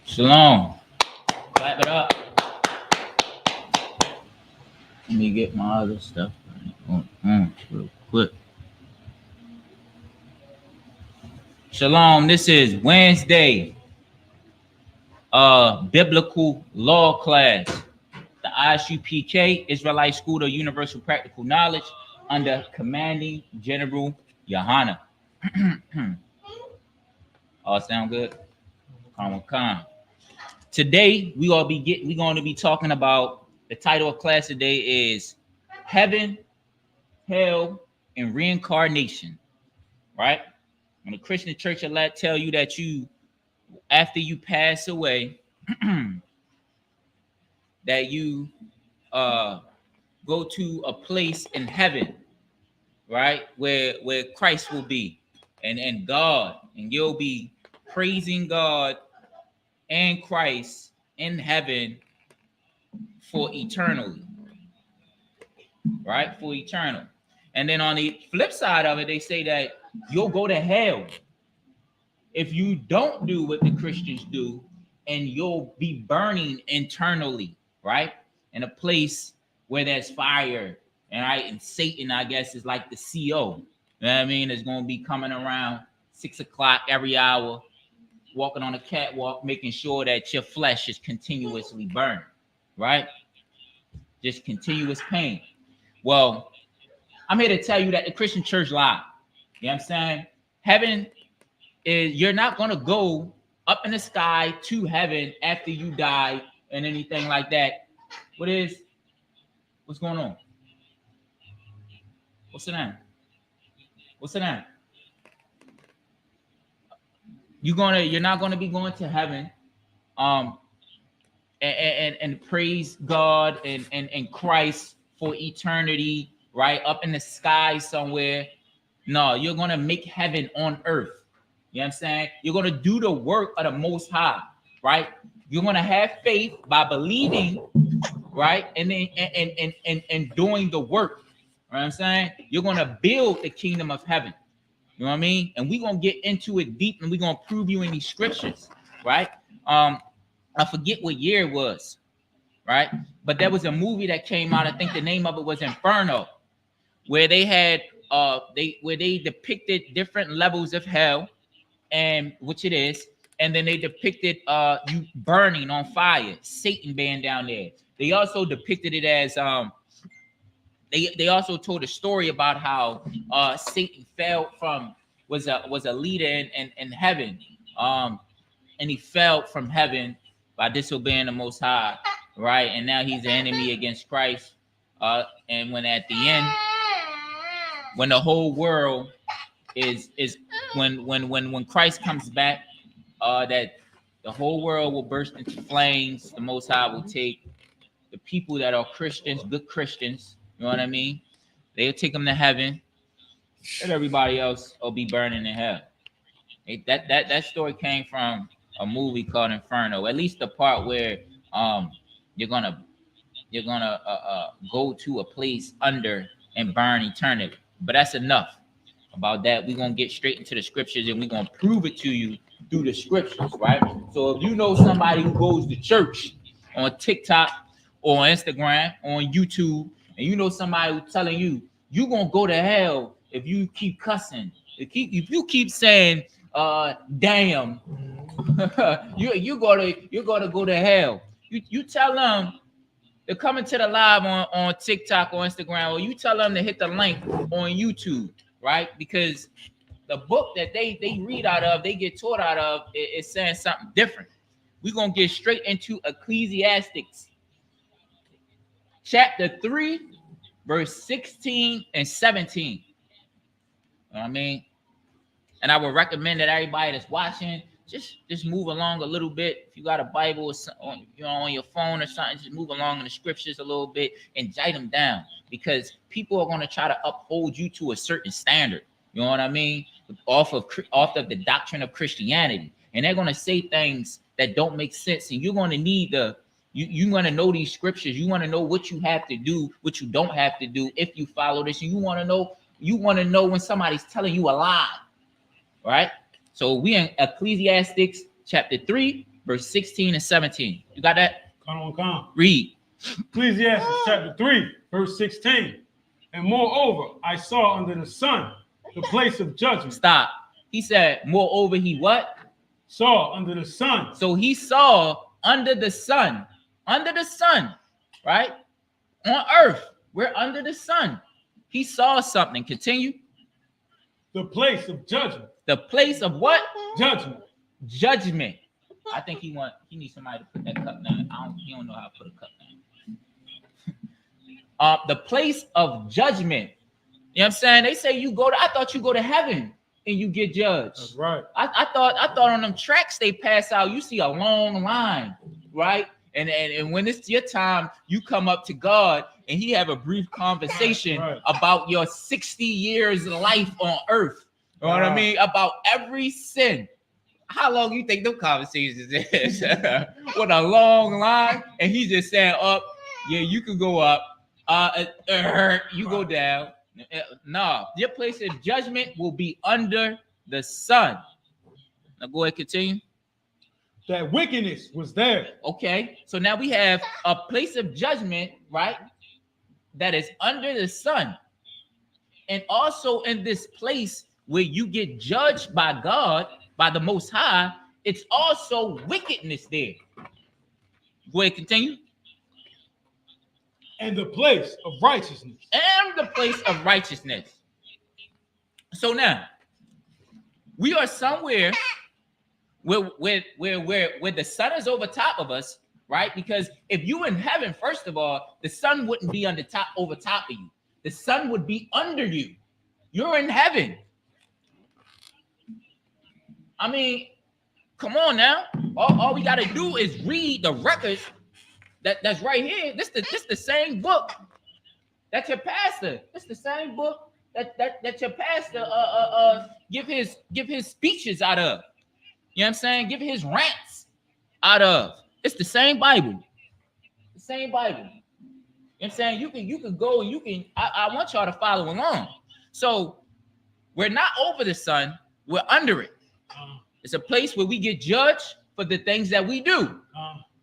Shalom. Clap it up. Let me get my other stuff real quick. Shalom. This is Wednesday, biblical law class. The ISUPK, Israelite School of Universal Practical Knowledge, under commanding General Yohana. All sound good? Khan. Today we're going to be talking about, the title of class today is Heaven, Hell, and Reincarnation. Right? When the Christian church will tell you that after you pass away, that you go to a place in heaven, right, where Christ will be, and God, and you'll be praising God and Christ in heaven for eternally, right? For eternal. And then on the flip side of it, they say that you'll go to hell if you don't do what the Christians do, and you'll be burning internally, right? In a place where there's fire, and Satan, I guess, is like the CO. You know what I mean? It's going to be coming around 6 o'clock every hour, walking on a catwalk, making sure that your flesh is continuously burning, right? Just continuous pain. Well, I'm here to tell you that the Christian church lied. You know what I'm saying? Heaven is, you're not going to go up in the sky to heaven after you die and anything like that. What's going on? What's the name? You're not gonna be going to heaven and praise God and Christ for eternity, right? Up in the sky somewhere. No, you're gonna make heaven on earth. You know what I'm saying? You're gonna do the work of the Most High, right? You're gonna have faith by believing, right? And then and doing the work. You know what I'm saying? You're gonna build the kingdom of heaven. You know what I mean? And we're gonna get into it deep, and we're gonna prove you in these scriptures, right? I forget what year it was, right? But there was a movie that came out. I think the name of it was Inferno, where they had they depicted different levels of hell, and which it is, and then they depicted you burning on fire, Satan being down there. They also depicted it as they also told a story about how Satan fell from was a leader in heaven, and he fell from heaven by disobeying the Most High, right? And now he's an enemy against Christ. And when at the end, when the whole world is when Christ comes back, that the whole world will burst into flames. The Most High will take the people that are Christians, good Christians. You know what I mean? They'll take them to heaven, and everybody else will be burning in hell. That story came from a movie called Inferno. At least the part where you're gonna go to a place under and burn eternally. But that's enough about that. We're gonna get straight into the scriptures, and we're gonna prove it to you through the scriptures, right? So if you know somebody who goes to church on TikTok or on Instagram or on YouTube, and you know somebody who's telling you you're gonna go to hell if you keep cussing, if you keep saying damn, you're gonna go to hell. You tell them to come into the live on TikTok or Instagram, or you tell them to hit the link on YouTube, right? Because the book that they read out of, they get taught out of, is saying something different. We're gonna get straight into Ecclesiastes chapter 3, verse 16 and 17. You know what I mean? And I would recommend that everybody that's watching just move along a little bit. If you got a Bible or something, on your phone or something, just move along in the scriptures a little bit and jot them down, because people are going to try to uphold you to a certain standard. You know what I mean? Off of the doctrine of Christianity, and they're going to say things that don't make sense, and you're going to need you want to know these scriptures. You want to know what you have to do, what you don't have to do if you follow this. And you want to know when somebody's telling you a lie. right? So we in Ecclesiastics chapter 3, verse 16 and 17. You got that? Come. Read. Ecclesiastes chapter 3, verse 16. And moreover, I saw under the sun the place of judgment. Stop. He said, moreover, he what? Saw under the sun. So he saw under the sun, right? On earth, we're under the sun. He saw something. Continue. The place of judgment. The place of what? Judgment. Judgment. I think he needs somebody to put that cup down. He don't know how to put a cup down. The place of judgment. You know what I'm saying? They say I thought you go to heaven and you get judged. That's right. I thought on them tracks they pass out, you see a long line, right? And when it's your time, you come up to God and he have a brief conversation about your 60 years of life on earth. You know what I mean? About every sin. How long you think those conversations is? With a long line, and he's just saying, "Up, yeah, you can go up. You go down. No, your place of judgment will be under the sun." Now go ahead, continue. That wickedness was there. Okay, so now we have a place of judgment, right? That is under the sun, and also in this place where you get judged by God, by the Most High, it's also wickedness there. Go ahead, continue. And the place of righteousness. And the place of righteousness. So now, we are somewhere where the sun is over top of us, right? Because if you in heaven, first of all, the sun wouldn't be over top of you. The sun would be under you. You're in heaven. I mean, come on now. All we got to do is read the records that's right here. This the same book that your pastor. It's the same book that your pastor give his speeches out of. You know what I'm saying? Give his rants out of. It's the same Bible. The same Bible. You know what I'm saying? You can go and you can. I want y'all to follow along. So we're not over the sun. We're under it. It's a place where we get judged for the things that we do,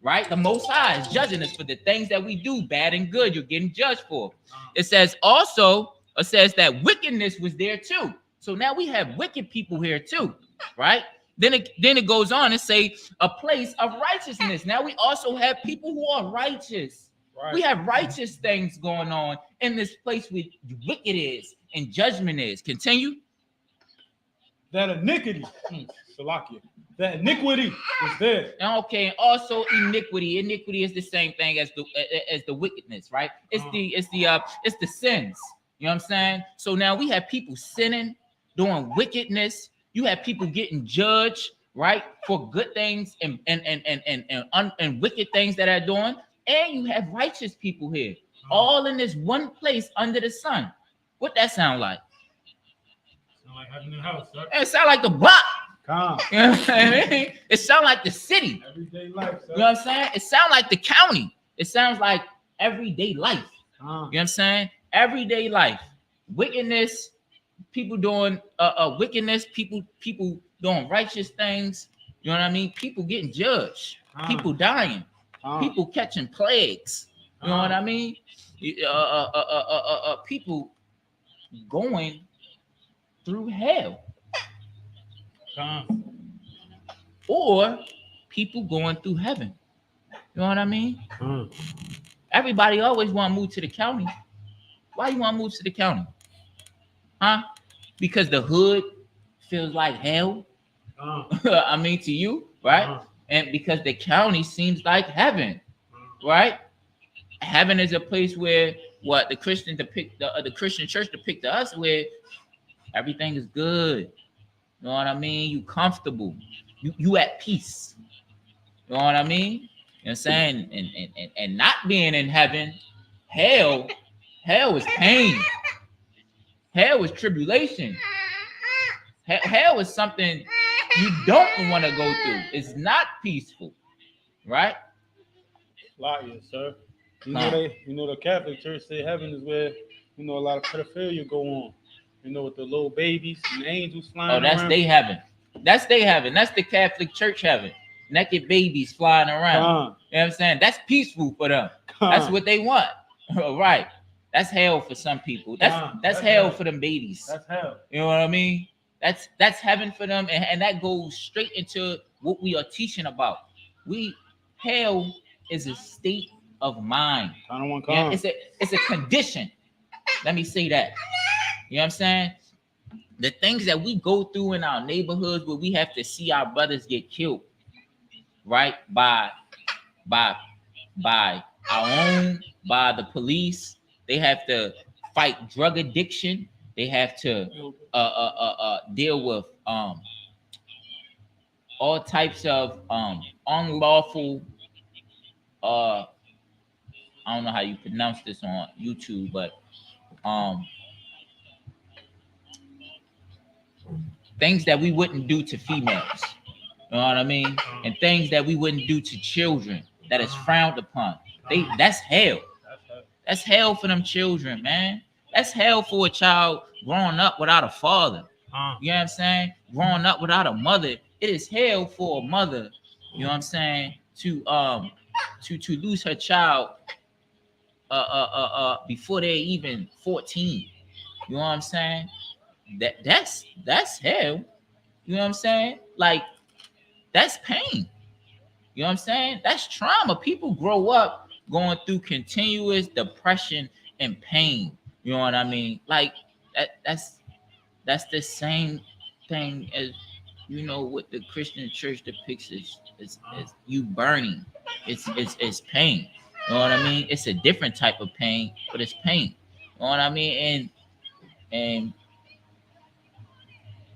right? The Most High is judging us for the things that we do, bad and good. You're getting judged for. It says that wickedness was there too. So now we have wicked people here too, right? Then it goes on and say a place of righteousness. Now we also have people who are righteous. Right. We have righteous things going on in this place where wicked is and judgment is. Continue. That iniquity. Salakia. That iniquity is there. Okay, and also iniquity. Iniquity is the same thing as the wickedness, right? It's the sins. You know what I'm saying? So now we have people sinning, doing wickedness. You have people getting judged, right, for good things and wicked things that are doing, and you have righteous people here, all in this one place under the sun. What that sound like? Sound like having a house, sir. It sound like the block. Calm. You know what I mean? It sound like the city. Everyday life, sir. You know what I'm saying? It sound like the county. It sounds like everyday life. You know what I'm saying? Everyday life. Wickedness, people doing wickedness, people doing righteous things. You know what I mean? People getting judged. People dying. People catching plagues. You know what I mean? People going through hell. Or people going through heaven. You know what I mean? Everybody always want to move to the county. Why you want to move to the county? Huh? Because the hood feels like hell. I mean, to you, right? And because the county seems like heaven, right? Heaven is a place where the Christian church depict to us where everything is good. You know what I mean? You comfortable. You at peace. You know what I mean? You know what I'm saying? And not being in heaven, hell is pain. Hell is tribulation. Hell is something you don't want to go through. It's not peaceful, right? Yes, sir. You know the Catholic Church say heaven is where a lot of pedophilia go on. You know, with the little babies and angels flying Oh, that's around. they heaven. That's they heaven. That's the Catholic Church heaven. Naked babies flying around. You know what I'm saying? That's peaceful for them. That's what they want. Right. That's hell for some people. That's hell for them babies. That's hell. You know what I mean? That's heaven for them, and that goes straight into what we are teaching about. Hell is a state of mind. Yeah, it's a condition. Let me say that. You know what I'm saying? The things that we go through in our neighborhoods where we have to see our brothers get killed, right? By by the police. They have to fight drug addiction. They have to deal with all types of unlawful I don't know how you pronounce this on YouTube, but things that we wouldn't do to females. You know what I mean? And things that we wouldn't do to children that is frowned upon. That's hell. That's hell for them children, man. That's hell for a child growing up without a father. You know what I'm saying? Growing up without a mother. It is hell for a mother, you know what I'm saying, to lose her child before they're even 14. You know what I'm saying? That's hell. You know what I'm saying? Like, that's pain. You know what I'm saying? That's trauma. People grow up going through continuous depression and pain. You know what I mean? Like that's the same thing as, you know, what the Christian church depicts as you burning. It's pain. You know what I mean? It's a different type of pain, but it's pain. You know what I mean? And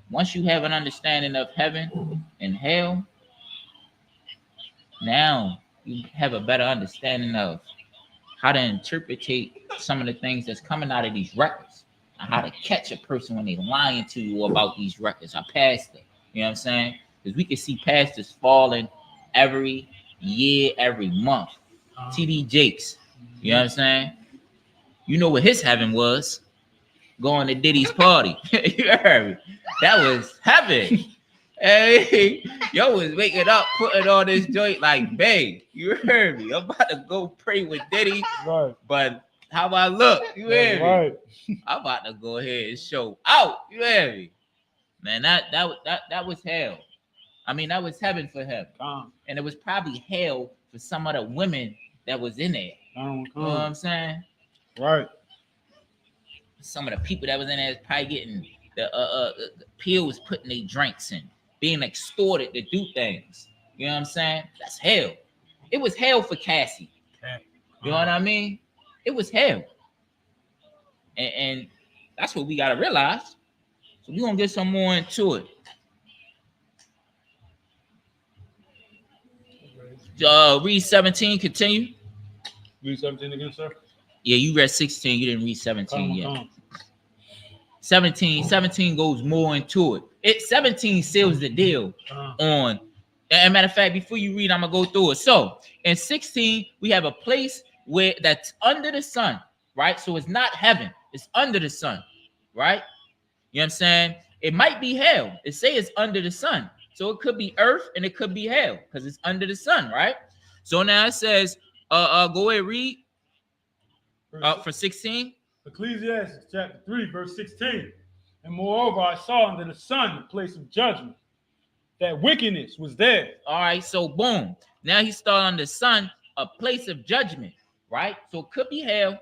once you have an understanding of heaven and hell, now you have a better understanding of how to interpret some of the things that's coming out of these records, and how to catch a person when they're lying to you about these records. Our pastor, you know what I'm saying? Because we can see pastors falling every year, every month. TD Jakes, you know what I'm saying? You know what his heaven was? Going to Diddy's party. You heard me? That was heaven. Hey, yo was waking up, putting on this joint like, babe, you heard me. I'm about to go pray with Diddy. Right. But how I look, you hear me? Right. I'm about to go ahead and show out. You hear me? Man, that was hell. I mean, that was heaven for him. And it was probably hell for some of the women that was in there. You know what I'm saying? Right. Some of the people that was in there is probably getting the pills put in their drinks and being extorted to do things. You know what I'm saying? That's hell. It was hell for Cassie. You know what I mean? It was hell. And that's what we got to realize. So we're going to get some more into it. Read 17, continue. Read 17 again, sir? Yeah, you read 16. You didn't read 17 yet. 17 goes more into it. 17 seals the deal on. As a matter of fact, before you read, I'm going to go through it. So in 16, we have a place where that's under the sun, right? So it's not heaven. It's under the sun, right? You know what I'm saying? It might be hell. It say it's under the sun. So it could be earth and it could be hell because it's under the sun, right? So now it says, go ahead, read for 16. Ecclesiastes chapter 3, verse 16. And moreover, I saw under the sun a place of judgment, that wickedness was there. All right, so boom. Now he started on the sun, a place of judgment, right? So it could be hell,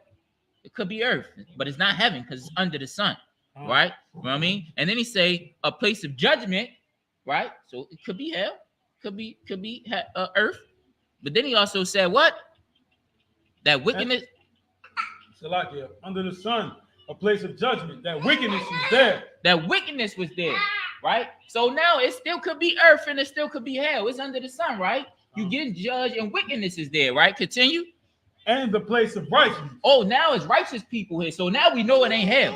it could be earth, but it's not heaven because it's under the sun, right? You know what I mean? And then he say a place of judgment, right? So it could be hell, could be earth. But then he also said what? That wickedness. Salakia, under the sun, a place of judgment. That wickedness was there. That wickedness was there, right? So now it still could be earth and it still could be hell. It's under the sun, right? You get judged and wickedness is there, right? Continue. And the place of righteousness. Oh, now it's righteous people here. So now we know it ain't hell.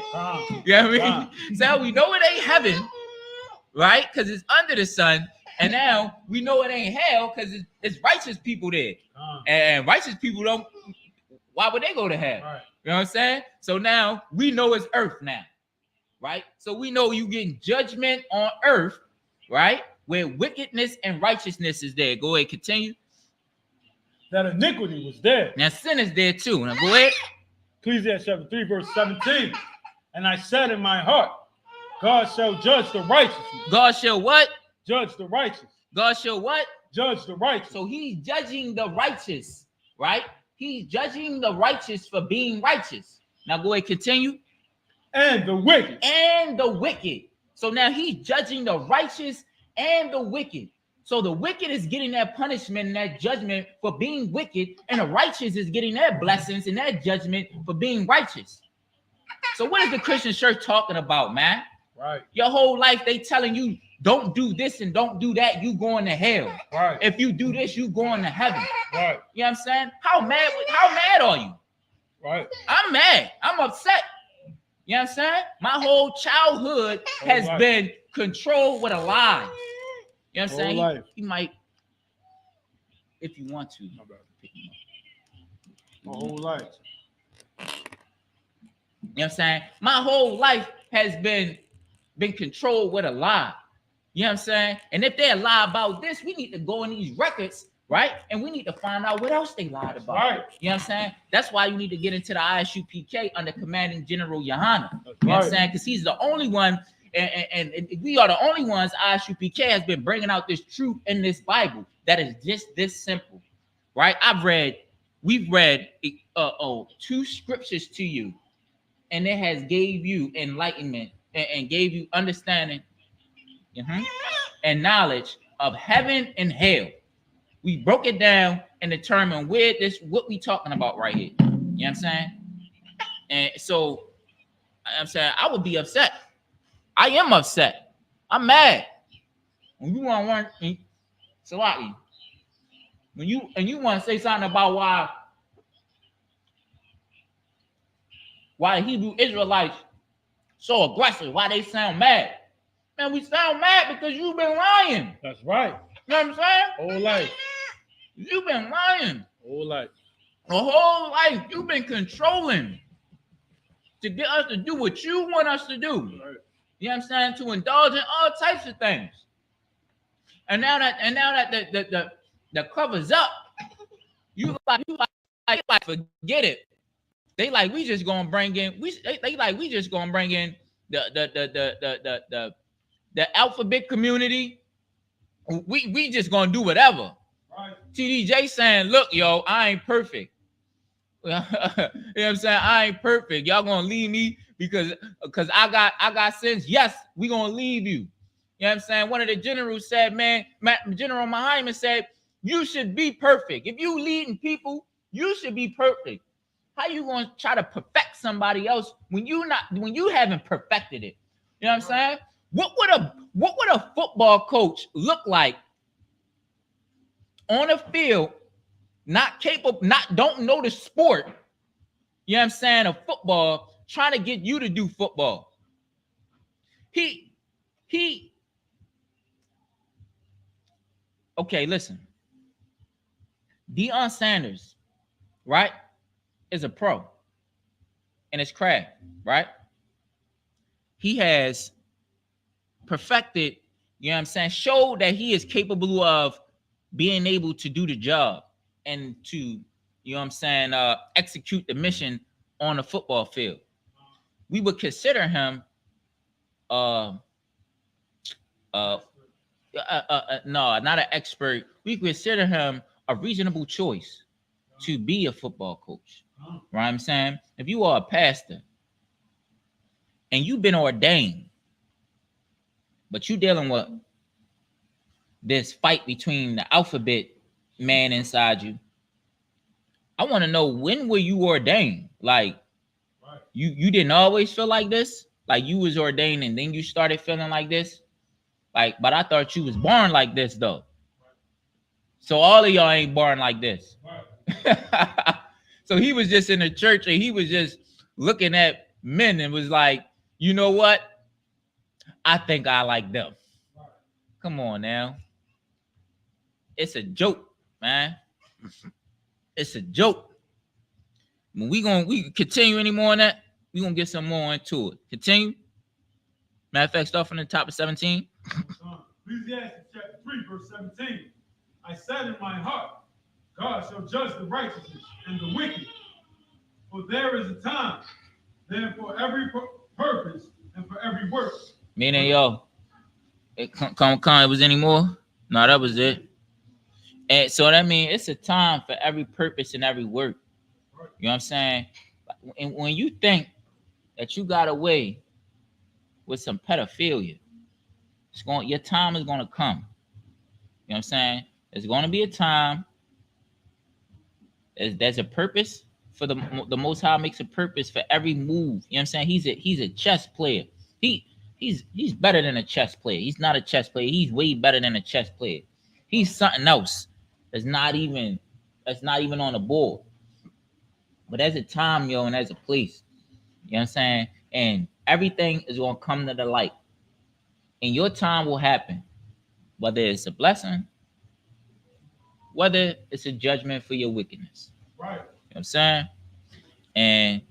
You know what I mean? So now we know it ain't heaven, right? Because it's under the sun. And now we know it ain't hell because it's righteous people there. And righteous people don't. Why would they go to hell? Right. You know what I'm saying? So now we know it's earth now. right? So we know you getting judgment on earth, right? Where wickedness and righteousness is there. Go ahead, continue. That iniquity was there. Now sin is there too. Now go ahead. Ecclesiastes chapter 3, verse 17. And I said in my heart, God shall judge the righteous. God shall what? Judge the righteous. God shall what? Judge the righteous. So he's judging the righteous, right? He's judging the righteous for being righteous. Now go ahead, continue. And the wicked. And the wicked. So now he's judging the righteous and the wicked. So the wicked is getting that punishment and that judgment for being wicked, and the righteous is getting their blessings and that judgment for being righteous. So what is the Christian church talking about, man? Right. Your whole life they telling you, don't do this and don't do that, you going to hell. Right. If you do this, you going to heaven. Right. You know what I'm saying? How mad are you? Right. I'm mad. I'm upset. You know what I'm saying? My whole childhood has been controlled with a lie. You know what I'm saying? He might, if you want to. My whole life. You know what I'm saying? My whole life has been controlled with a lie. You know what I'm saying? And if they lie about this, we need to go in these records, right? And we need to find out what else they lied about. Right. You know what I'm saying? That's why you need to get into the ISUPK under Commanding General Yohana. You know what I'm saying? Because he's the only one, and we are the only ones, ISUPK has been bringing out this truth in this Bible that is just this simple, right? We've read 2 scriptures to you, and it has gave you enlightenment and gave you understanding and knowledge of heaven and hell. We broke it down and determined what we talking about right here. You know what I'm saying? And so I'm saying I would be upset. I am upset. I'm mad. When you want one, Salaki, when you want to say something about why the Hebrew Israelites so aggressive, why they sound mad. Man, we sound mad because you've been lying. That's right. You know what I'm saying? Whole life. You've been lying. Whole life. The whole life you've been controlling to get us to do what you want us to do. Right. You know what I'm saying? To indulge in all types of things. And now that the cover's up, you like forget it. They like we just gonna bring in the alphabet community. We just gonna do whatever. Right. TDJ saying, look, yo, I ain't perfect. You know what I'm saying? I ain't perfect. Y'all gonna leave me because I got sins. Yes, we gonna leave you. You know what I'm saying? One of the generals said, man, General Muhammad said, you should be perfect. If you leading people, you should be perfect. How you gonna try to perfect somebody else when you haven't perfected it? You know what I'm saying? What would a football coach look like on a field, not capable, don't know the sport? You know what I'm saying? Of football, trying to get you to do football. Okay, listen. Deion Sanders, right, is a pro in his craft, right? He has perfected, you know what I'm saying, showed that he is capable of being able to do the job and to, you know what I'm saying, execute the mission on the football field. We would consider him no, not an expert. We consider him a reasonable choice to be a football coach. Right? I'm saying, if you are a pastor and you've been ordained, but you dealing with this fight between the alphabet man inside you, I want to know, when were you ordained? Like, you didn't always feel like this? Like you was ordained and then you started feeling like this? Like, but I thought you was born like this though. So all of y'all ain't born like this. So he was just in the church and he was just looking at men and was like, you know what? I think I like them. Come on now. It's a joke, man. It's a joke. When we continue any more on that, we're gonna get some more into it. Continue. Matter of fact, start from the top of 17. Ecclesiastes chapter 3, verse 17. I said in my heart, God shall judge the righteous and the wicked. For there is a time, then for every purpose and for every work. Meaning, yo, it was any more? No, that was it. And so that means it's a time for every purpose and every work. You know what I'm saying? And when you think that you got away with some pedophilia, your time is gonna come. You know what I'm saying? There's gonna be a time. There's a purpose for the Most High makes a purpose for every move. You know what I'm saying? He's a chess player. He's better than a chess player. He's not a chess player. He's way better than a chess player. He's something else. That's not even on the board. But there's a time, yo, and there's a place. You know what I'm saying? And everything is gonna come to the light. And your time will happen. Whether it's a blessing, whether it's a judgment for your wickedness. Right. You know what I'm saying? And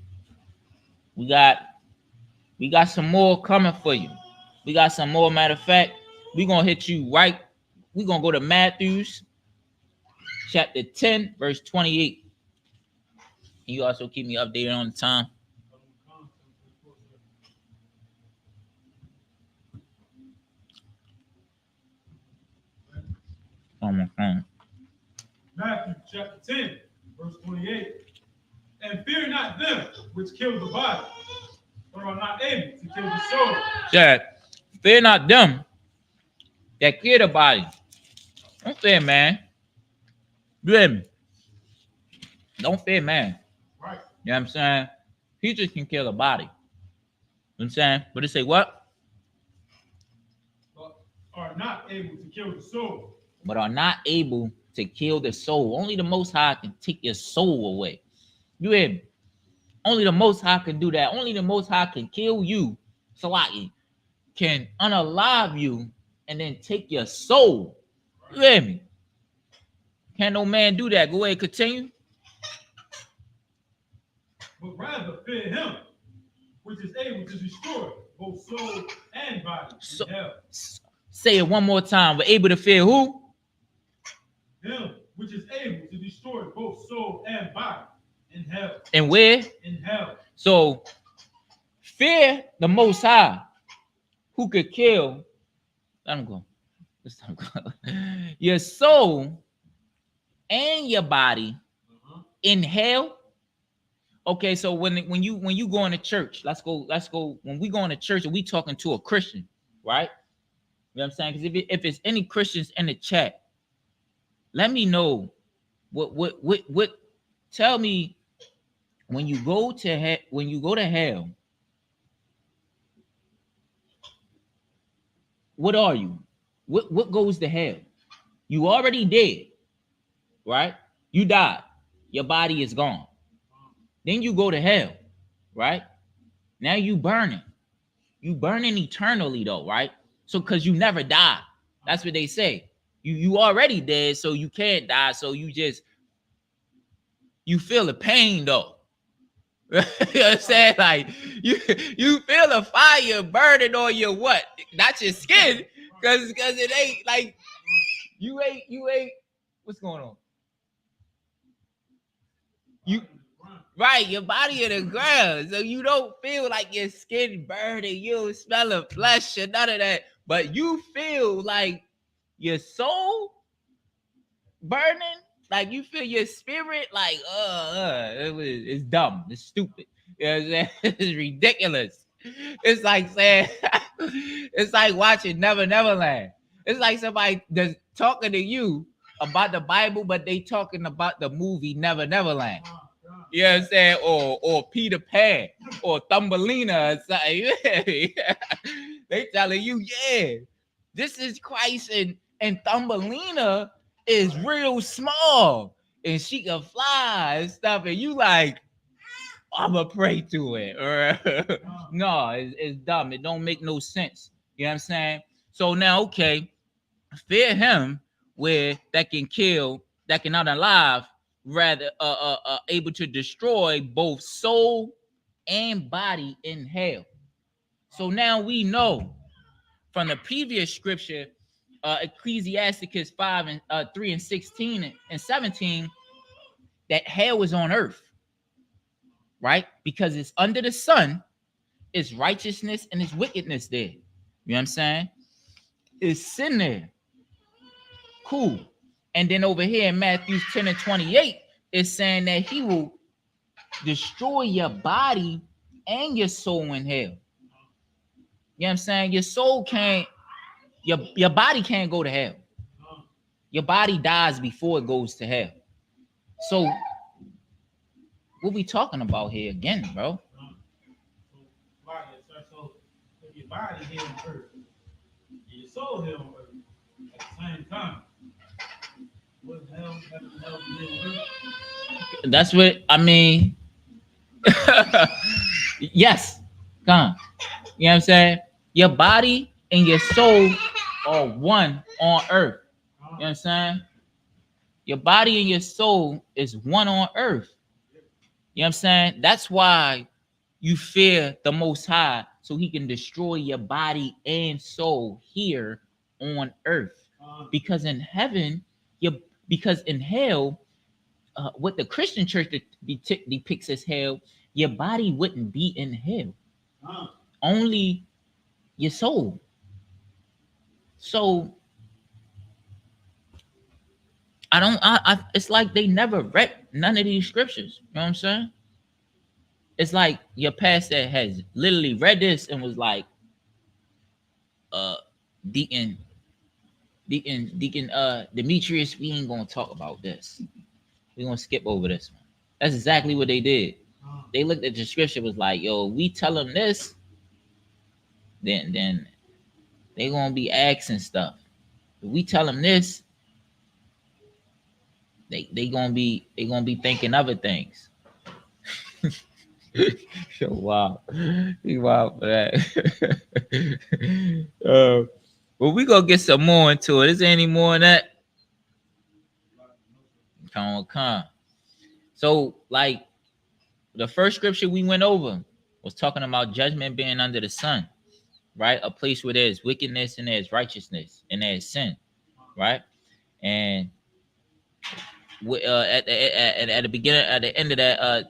we got some more coming for you. We got some more. Matter of fact, we're gonna hit you right. We're gonna go to Matthews chapter 10, verse 28. Can you also keep me updated on the time? On my phone. Matthew chapter 10, verse 28. And fear not them which kill the body, but are not able to kill the soul. Yeah, fear not them that kill the body. Don't fear man. You hear me? Don't fear man. Right. You know what I'm saying? He just can kill a body. You know what I'm saying? But it say what? But are not able to kill the soul. But are not able to kill the soul. Only the Most High can take your soul away. You hear me? Only the Most High can do that. Only the Most High can kill you. Salaki can unalive you and then take your soul. You hear me? Can no man do that? Go ahead, continue. But rather fear him, which is able to destroy both soul and body in hell. Say it one more time. We're able to fear who? Him, which is able to destroy both soul and body in hell. And where? In hell. So fear the Most High, who could kill. Let him go. Let's let him go. Your soul and your body in hell. Okay, so when you go into church, let's go. When we go into church and we talking to a Christian, right? You know what I'm saying? Because if it's any Christians in the chat, let me know what tell me when you go to hell, what are you? What goes to hell? You already dead, right? You died. Your body is gone. Then you go to hell, right? Now you burning. You burning eternally though, right? So because you never die. That's what they say. You already dead, so you can't die. So you feel the pain though. You know what I'm saying? Like you feel the fire burning on your what? Not your skin, because it ain't like you ain't what's going on? Right, your body in the ground, so you don't feel like your skin burning, you don't smell of flesh or none of that, but you feel like your soul burning, like you feel your spirit, like it's dumb, it's stupid. You know what I'm saying? It's ridiculous. It's like saying, it's like watching Never Land. It's like somebody that's talking to you about the Bible, but they talking about the movie Never Land. You know what I'm saying? Or Peter Pan or Thumbelina or something. They telling you, yeah, this is Christ and Thumbelina is real small and she can fly and stuff. And you like, I'ma pray to it. No, it's dumb. It don't make no sense. You know what I'm saying? So now, okay, fear him where that can kill, that can unalive, rather able to destroy both soul and body in hell. So now we know from the previous scripture, Ecclesiasticus 5 and 3 and 16 and 17, that hell is on earth, right? Because it's under the sun, it's righteousness and it's wickedness there. You know what I'm saying? It's sin there. Cool. And then over here in Matthew 10 and 28, it's saying that he will destroy your body and your soul in hell. You know what I'm saying? Your soul can't, your body can't go to hell. Your body dies before it goes to hell. So what we talking about here again, bro? So if your body here on earth, and your soul here on earth at the same time, what the hell happened to hell here on earth? That's what I mean. Yes, come. You know what I'm saying? Your body and your soul are one on earth. You know what I'm saying? Your body and your soul is one on earth. You know what I'm saying? That's why you fear the Most High, so he can destroy your body and soul here on earth. Because in heaven, because in hell, what the Christian church depicts as hell, your body wouldn't be in hell. Only your soul. So it's like they never read none of these scriptures. You know what I'm saying? It's like your pastor has literally read this and was like, Deacon Demetrius, we ain't gonna talk about this. We're gonna skip over this one. That's exactly what they did. They looked at the scripture, was like, yo, we tell them this, then they gonna be asking stuff. If we tell them this, they gonna be thinking other things. Wow, he wild for that. But we gonna get some more into it. Is there any more on that? Come. So, like, the first scripture we went over was talking about judgment being under the sun, right? A place where there's wickedness and there's righteousness and there's sin, right? And at the beginning, at the end of that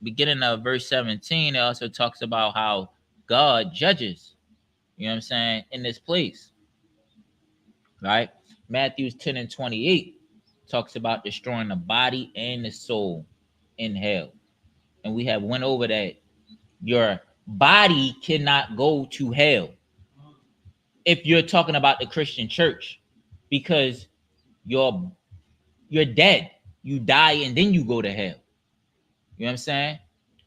beginning of verse 17, it also talks about how God judges, you know what I'm saying, in this place, right? Matthew 10 and 28 talks about destroying the body and the soul in hell. And we have went over that your body cannot go to hell if you're talking about the Christian church, because you're dead. You die and then you go to hell. You know what I'm saying?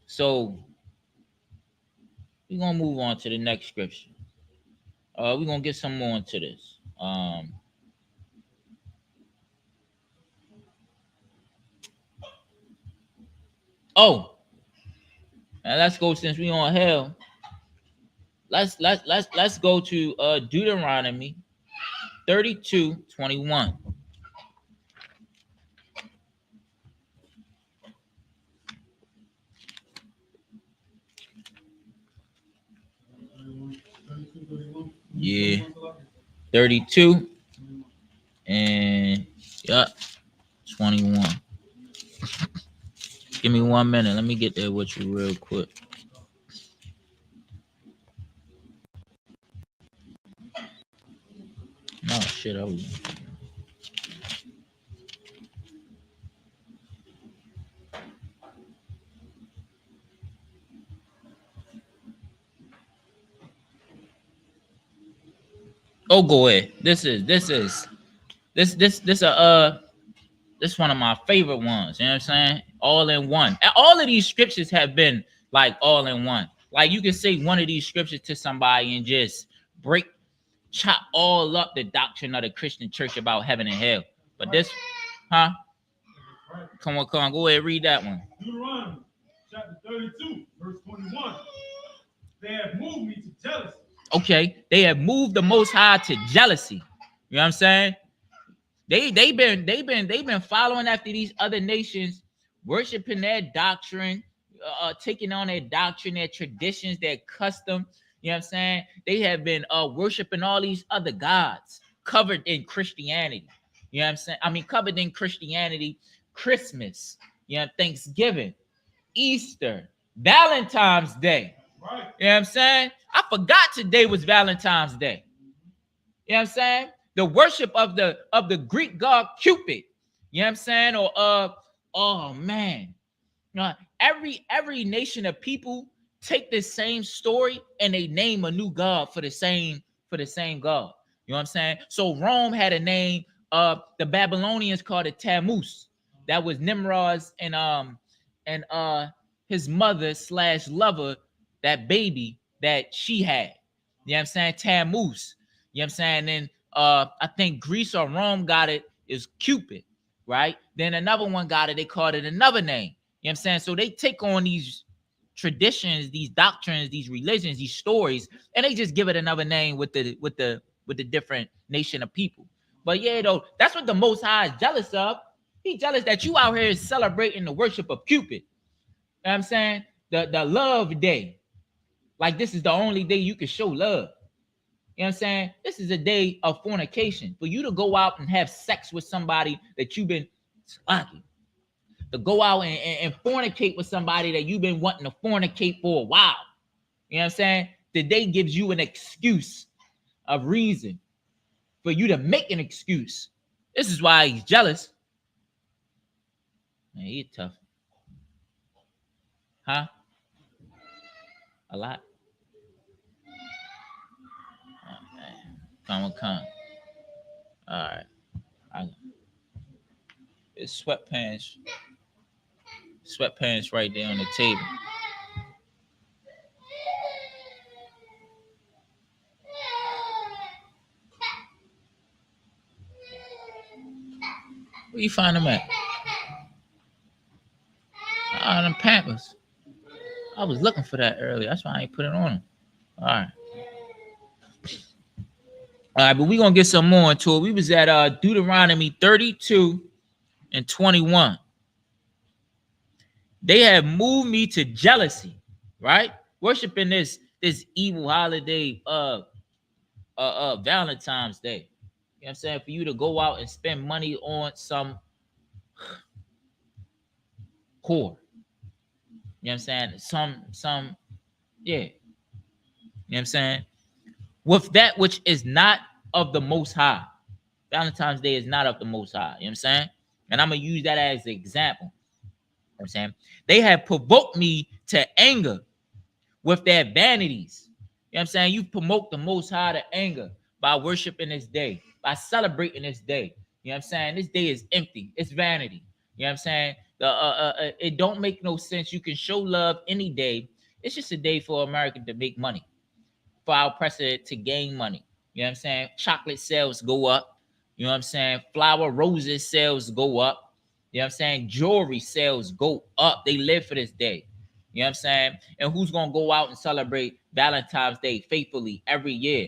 So we're gonna move on to the next scripture. We're gonna get some more into this. Now let's go, since we on hell. Let's go to Deuteronomy 32:21. Yeah, 32 and 21. Give me 1 minute. Let me get there with you real quick. No shit, I was. Oh, go ahead. This one of my favorite ones. You know what I'm saying? All in one. All of these scriptures have been like all in one. Like, you can say one of these scriptures to somebody and just chop all up the doctrine of the Christian church about heaven and hell. But this, huh? Come on, go ahead, read that one. Deuteronomy chapter 32, verse 21. They have moved me to jealousy. Okay, they have moved the Most High to jealousy. You know what I'm saying? They've been following after these other nations, worshiping their doctrine, taking on their doctrine, their traditions, their custom. You know what I'm saying? They have been worshiping all these other gods covered in Christianity. You know what I'm saying? I mean, covered in Christianity, Christmas, you know, Thanksgiving, Easter, Valentine's Day. Right. You know what I'm saying? I forgot today was Valentine's Day. You know what I'm saying? The worship of the Greek god Cupid. You know what I'm saying? Or oh man. Every nation of people take this same story and they name a new god for the same god. You know what I'm saying? So Rome had a name. The Babylonians called it Tammuz. That was Nimrod's and his mother slash lover, that baby that she had. You know what I'm saying? Tammuz. You know what I'm saying? Then I think Greece or Rome got it is Cupid, right? Then another one got it, they called it another name. You know what I'm saying? So they take on these traditions, these doctrines, these religions, these stories, and they just give it another name with the different nation of people. But yeah, though, that's what the Most High is jealous of. He's jealous that you out here celebrating the worship of Cupid. You know what I'm saying? The love day. Like this is the only day you can show love. You know what I'm saying? This is a day of fornication. For you to go out and have sex with somebody that you've been fucking, to go out and fornicate with somebody that you've been wanting to fornicate for a while. You know what I'm saying? The day gives you an excuse, a reason for you to make an excuse. This is why he's jealous. Man, he's tough. Huh? A lot. Oh, man. Come. All right. It's sweatpants. Sweatpants right there on the table. Where you find them at? Them Pampers. I was looking for that earlier. That's why I ain't put it on them. All right. All right, but we're going to get some more into it. We was at Deuteronomy 32 and 21. They have moved me to jealousy, right? Worshiping this evil holiday, Valentine's Day. You know what I'm saying? For you to go out and spend money on some whore. You know what I'm saying? Some, yeah. You know what I'm saying? With that which is not of the Most High. Valentine's Day is not of the Most High. You know what I'm saying? And I'm going to use that as an example. You know what I'm saying? They have provoked me to anger with their vanities. You know what I'm saying? You promote the Most High to anger by worshiping this day, by celebrating this day. You know what I'm saying? This day is empty. It's vanity. You know what I'm saying? It don't make no sense. You can show love any day. It's just a day for America to make money, for our president to gain money. You know what I'm saying? Chocolate sales go up. You know what I'm saying? Flower roses sales go up. You know what I'm saying? Jewelry sales go up. They live for this day. You know what I'm saying? And who's going to go out and celebrate Valentine's Day faithfully every year?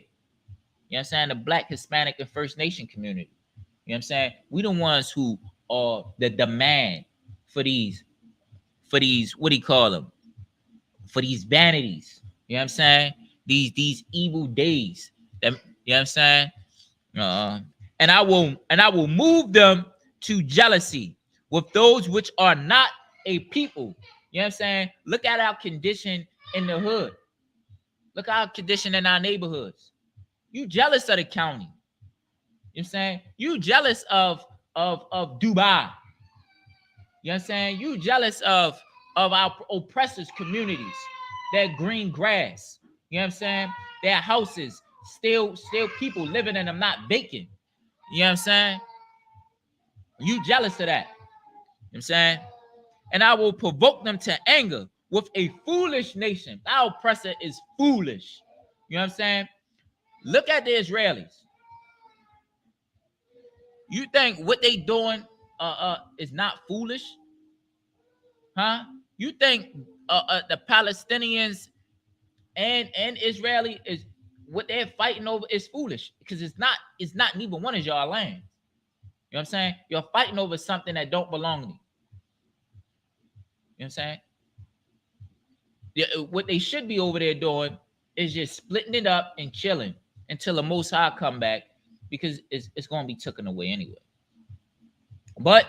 You know what I'm saying? The Black, Hispanic, and First Nation community. You know what I'm saying? We the ones who are the demand for these, what do you call them? For these vanities. You know what I'm saying? These evil days. That, you know what I'm saying? And I will move them to jealousy with those which are not a people. You know what I'm saying? Look at our condition in the hood. Look at our condition in our neighborhoods. You jealous of the county. You know what I'm saying? You jealous of Dubai. You know what I'm saying? You jealous of our oppressors' communities, that green grass. You know what I'm saying? Their houses, still people living in them, not vacant. You know what I'm saying? You jealous of that. You know what I'm saying? And I will provoke them to anger with a foolish nation. Our oppressor is foolish. You know what I'm saying? Look at the Israelis. You think what they doing is not foolish? Huh? You think the Palestinians and Israeli is what they're fighting over is foolish? Because it's not neither one of y'all land. You know what I'm saying? You're fighting over something that don't belong to you. You know what I'm saying? Yeah, what they should be over there doing It's just splitting it up and chilling until the Most High come back, because it's going to be taken away anyway. But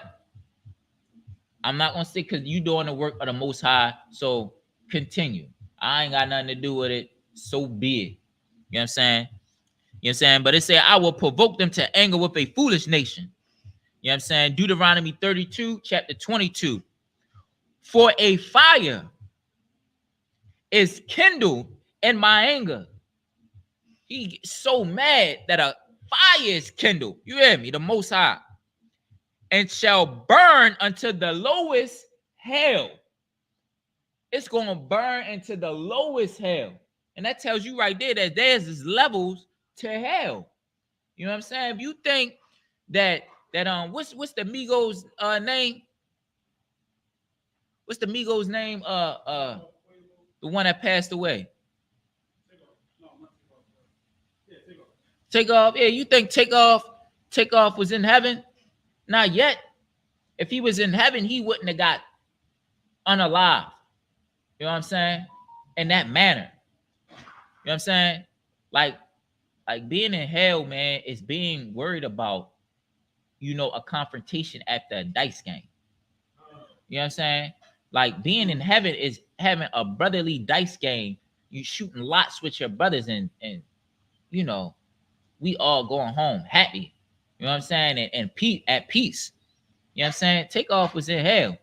I'm not going to say because you doing the work of the Most High, so continue. I ain't got nothing to do with it. So be it. You know what I'm saying? You know what I'm saying? But it said, I will provoke them to anger with a foolish nation. You know what I'm saying? Deuteronomy 32, chapter 22. For a fire is kindled in my anger. He gets so mad that a fire is kindled. You hear me? The Most High. And shall burn unto the lowest hell. It's going to burn into the lowest hell. And that tells you right there that there's levels to hell. You know what I'm saying? If you think that what's the Migos name? What's the Migos name? The one that passed away. Takeoff. Yeah, you think Takeoff was in heaven? Not yet. If he was in heaven, he wouldn't have got unalive. You know what I'm saying? In that manner. You know what I'm saying? Like being in hell, man, is being worried about, a confrontation after a dice game. You know what I'm saying? Like being in heaven is having a brotherly dice game. You shooting lots with your brothers and we all going home happy. You know what I'm saying? And at peace. You know what I'm saying? Takeoff was in hell.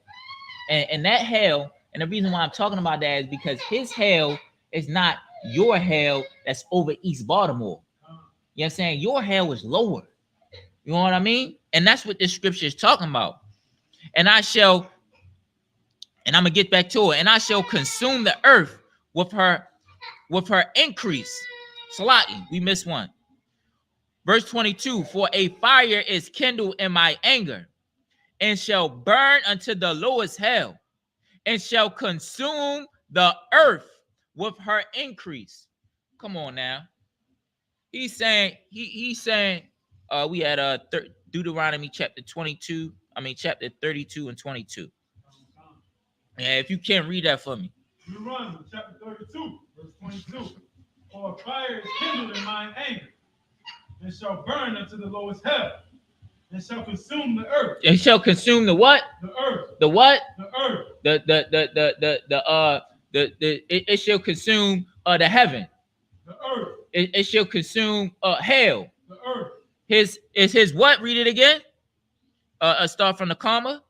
And that hell, and the reason why I'm talking about that is because his hell is not your hell that's over East Baltimore. You know what I'm saying? Your hell is lower. You know what I mean? And that's what this scripture is talking about. And I'm gonna get back to it. And I shall consume the earth with her increase. Salaki, we missed one. Verse 22, for a fire is kindled in my anger, and shall burn unto the lowest hell, and shall consume the earth with her increase. Come on now. He's saying, we had Deuteronomy chapter 32 and 22. Yeah, if you can't read that for me. Deuteronomy chapter 32, verse 22. For a fire is kindled in mine anger, and shall burn unto the lowest hell, and shall consume the earth. It shall consume the what? The earth. The what? The earth. It shall consume the heaven. The earth. It shall consume hell. The earth. His what? Read it again. Start from the comma.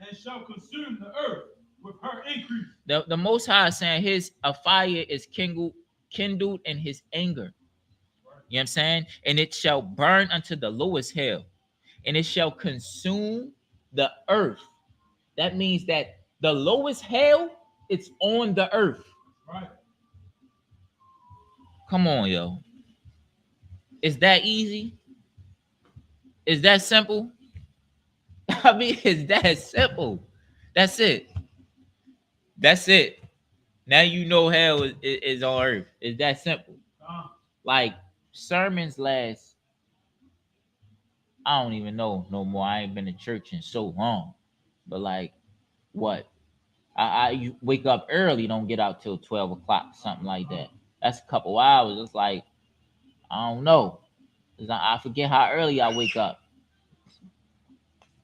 And shall consume the earth with her increase. The Most High is saying a fire is kindled in his anger. You know what I'm saying? And it shall burn unto the lowest hell, and it shall consume the earth. That means that the lowest hell, it's on the earth. Right. Come on, yo. Is that easy? Is that simple? I mean, it's that simple. That's it. That's it. Now you know hell is on earth. It's that simple. Like sermons last, I don't even know no more. I ain't been to church in so long. But like, what? You wake up early, don't get out till 12 o'clock, something like that. That's a couple hours. It's like, I don't know. I forget how early I wake up.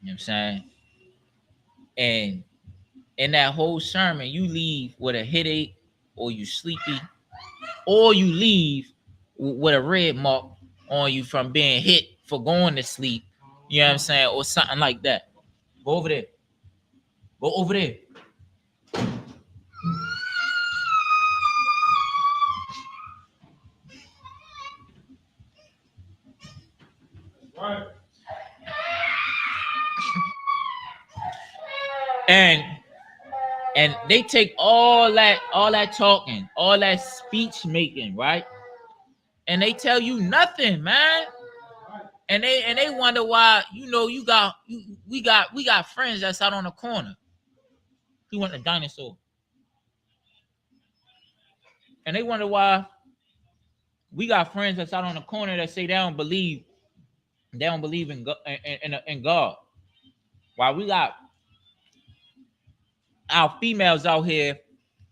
You know what I'm saying? And in that whole sermon, you leave with a headache, or you sleepy, or you leave with a red mark on you from being hit for going to sleep. You know what I'm saying? Or something like that. Go over there. Go over there. Right. And they take all that talking, all that speech making, right? And they tell you nothing, man. And they wonder why, we got friends that's out on the corner. He went to dinosaur. And they wonder why we got friends that's out on the corner that say they don't believe in God. While we got our females out here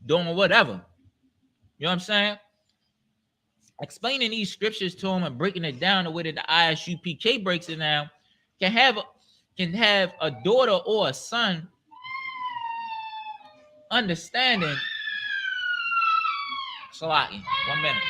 doing whatever. You know what I'm saying? Explaining these scriptures to them and breaking it down the way that the ISUPK breaks it down can have a daughter or a son understanding. Salaki, 1 minute.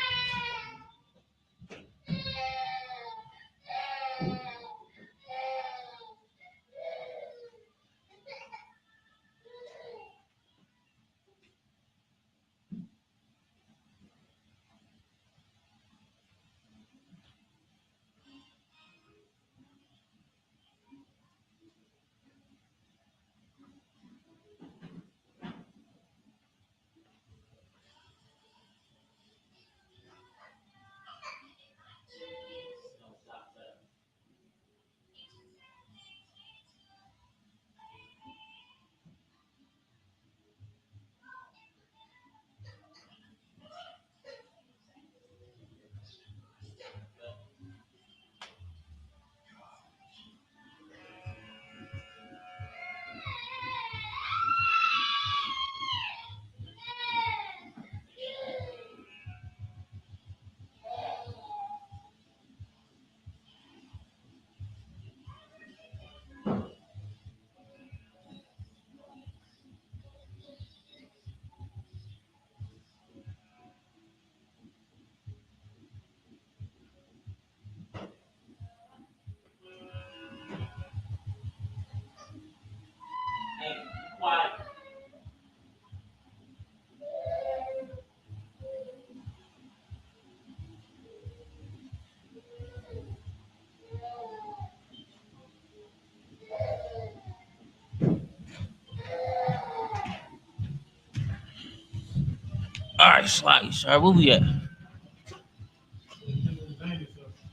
Hey, quiet. All right, Slotty, sorry, where we at?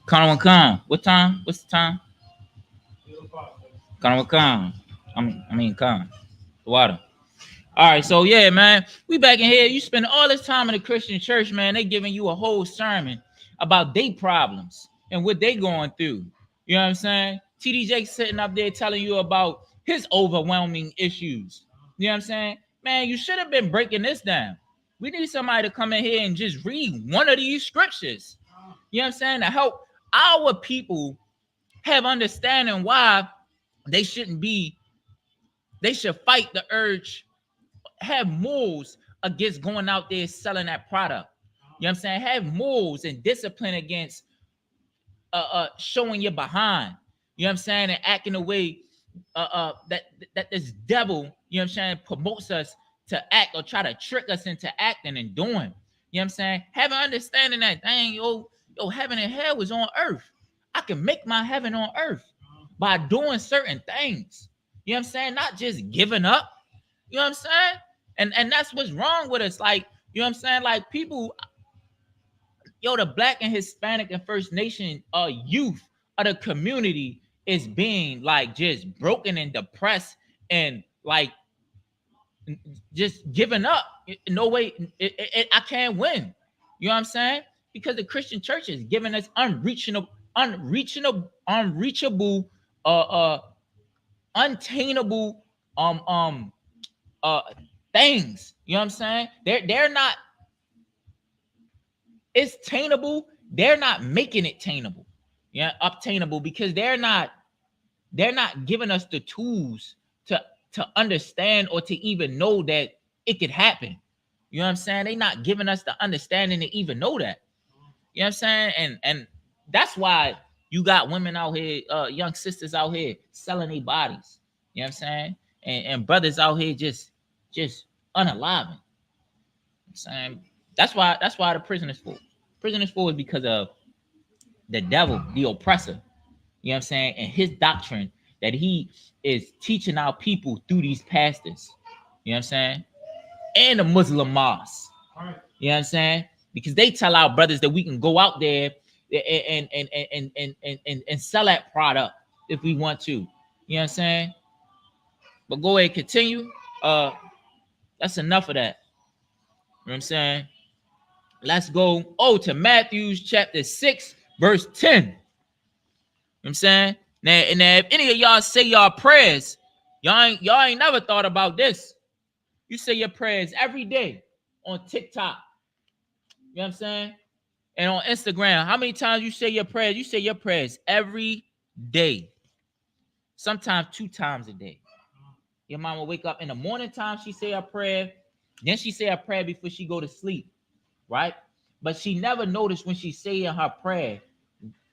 Khan. What time? What's the time? Khan. Khan. The water. All right, so yeah, man, we back in here. You spend all this time in the Christian church, man. They giving you a whole sermon about their problems and what they going through. You know what I'm saying? TD Jake sitting up there telling you about his overwhelming issues. You know what I'm saying? Man, you should have been breaking this down. We need somebody to come in here and just read one of these scriptures. You know what I'm saying? To help our people have understanding why they shouldn't be, they should fight the urge, have morals against going out there selling that product. You know what I'm saying? Have morals and discipline against showing your behind. You know what I'm saying? And acting the way that this devil, you know what I'm saying, promotes us to act or try to trick us into acting and doing. You know what I'm saying? Have an understanding that dang, yo, heaven and hell is on earth. I can make my heaven on earth by doing certain things. You know what I'm saying? Not just giving up. You know what I'm saying? And that's what's wrong with us. Like, you know what I'm saying? Like people, the Black and Hispanic and First Nation youth of the community is being like just broken and depressed and like just giving up. No way, I can't win. You know what I'm saying? Because the Christian church is giving us unreachable, untainable, things. You know what I'm saying? They're not. It's tainable. They're not making it tainable. Yeah, obtainable, because they're not giving us the tools to understand or to even know that it could happen. You know what I'm saying? They're not giving us the understanding to even know that. You know what I'm saying? And that's why you got women out here, young sisters out here selling their bodies. You know what I'm saying? And brothers out here just unaliving. I'm saying that's why the prison is full. Prison is full is because of the devil, the oppressor. You know what I'm saying? And his doctrine that he is teaching our people through these pastors. You know what I'm saying? And the Muslim mosques. You know what I'm saying? Because they tell our brothers that we can go out there and sell that product if we want to. You know what I'm saying? But go ahead, continue. That's enough of that. You know what I'm saying? Let's go to Matthew chapter 6, verse 10. You know what I'm saying? Now, if any of y'all say y'all prayers, y'all ain't never thought about this. You say your prayers every day on TikTok. You know what I'm saying? And on Instagram, how many times you say your prayers? You say your prayers every day. Sometimes 2 times a day. Your mom will wake up in the morning time, she say her prayer. Then she say her prayer before she go to sleep, right? But she never noticed when she say her prayer,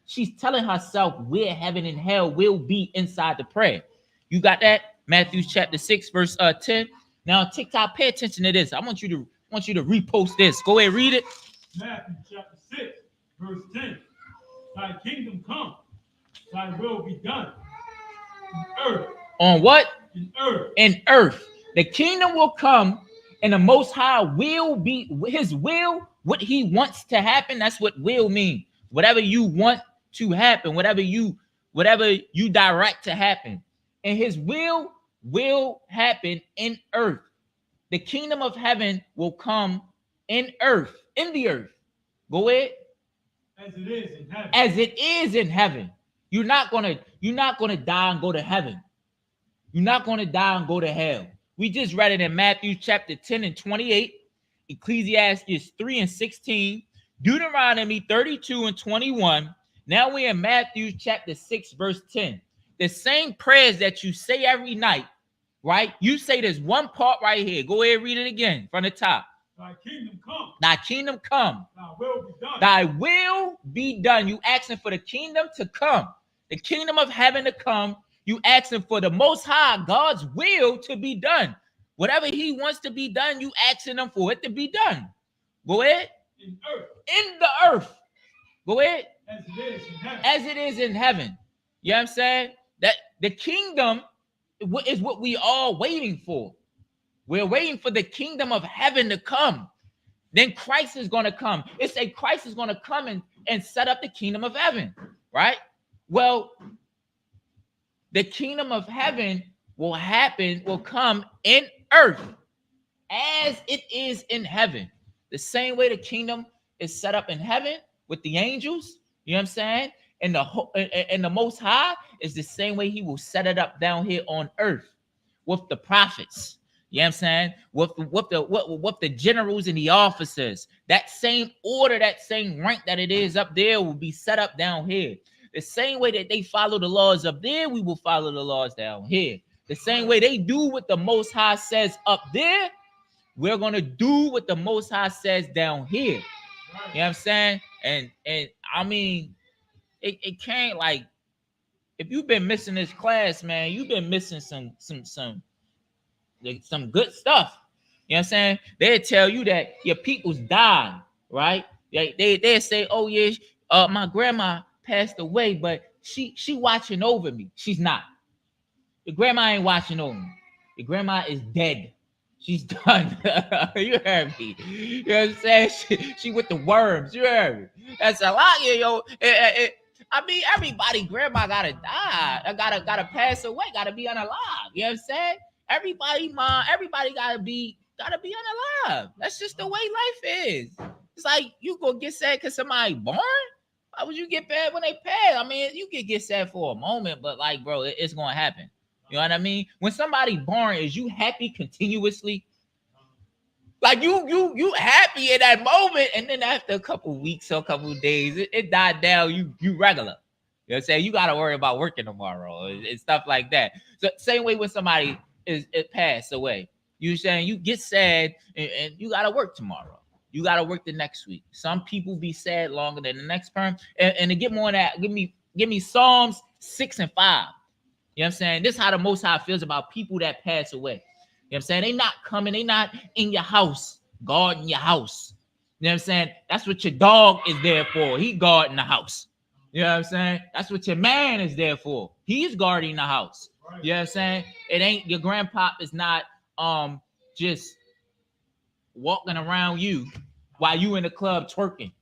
she's telling herself where heaven and hell will be inside the prayer. You got that? Matthew chapter 6, verse 10. Now, TikTok, pay attention to this. I want you to repost this. Go ahead, read it. Matthew chapter 6, verse 10. Thy kingdom come, thy will be done. In earth. On what? In earth. In earth. The kingdom will come, and the Most High will be his will, what he wants to happen. That's what will mean. Whatever you want to happen, whatever you direct to happen. And his will happen in earth. The kingdom of heaven will come in earth, in the earth. Go ahead. As it is in heaven. As it is in heaven. You're not gonna die and go to heaven. You're not gonna die and go to hell. We just read it in Matthew chapter 10 and 28, Ecclesiastes 3 and 16, Deuteronomy 32 and 21. Now we're in Matthew chapter 6, verse 10. The same prayers that you say every night, right? You say this one part right here. Go ahead, read it again from the top. Thy kingdom come. Thy kingdom come. Thy will be done. Thy will be done. You asking for the kingdom to come. The kingdom of heaven to come. You asking for the Most High, God's will to be done. Whatever he wants to be done, you asking him for it to be done. Go ahead. In earth. In the earth. Go ahead. As it is in heaven. As it is in heaven. You know what I'm saying? That the kingdom is what we are waiting for. We're waiting for the kingdom of heaven to come. Then Christ is going to come. It say Christ is going to come and set up the kingdom of heaven, right? Well, the kingdom of heaven will come in earth as it is in heaven. The same way the kingdom is set up in heaven with the angels, you know what I'm saying? And the Most High is the same way he will set it up down here on earth with the prophets. You know what I'm saying? With the generals and the officers. That same order, that same rank that it is up there will be set up down here. The same way that they follow the laws up there, we will follow the laws down here. The same way they do what the Most High says up there, we're going to do what the Most High says down here. You know what I'm saying? And I mean, it can't, like, if you've been missing this class, man, you've been missing some good stuff. You know what I'm saying? They'll tell you that your people's died, right? They say, oh yeah, my grandma passed away, but she watching over me. She's not. Your grandma ain't watching over me. Your grandma is dead. She's done. You heard me. You know what I'm saying? She with the worms. You heard me. That's a lot, yo. I mean, everybody, grandma gotta die. Gotta pass away. Gotta be unalive. You know what I'm saying? Everybody, mom, everybody gotta be unalive. That's just the way life is. It's like you gonna get sad because somebody born. Why would you get bad when they pass? I mean, you could get sad for a moment, but like, bro, it's gonna happen. You know what I mean? When somebody born, is you happy continuously? Like you happy in that moment, and then after a couple weeks or a couple days, it died down. You regular. You know what I'm saying? You gotta worry about working tomorrow and stuff like that. So same way when somebody it passed away. You saying you get sad and you gotta work tomorrow. You gotta work the next week. Some people be sad longer than the next term. And to get more on that, give me Psalms 6 and 5. You know what I'm saying? This is how the Most High feels about people that pass away. You know what I'm saying? They not coming, they not in your house, guarding your house. You know what I'm saying? That's what your dog is there for. He guarding the house. You know what I'm saying? That's what your man is there for. He's guarding the house. You know what I'm saying? It ain't your grandpop is not just walking around you while you in the club twerking.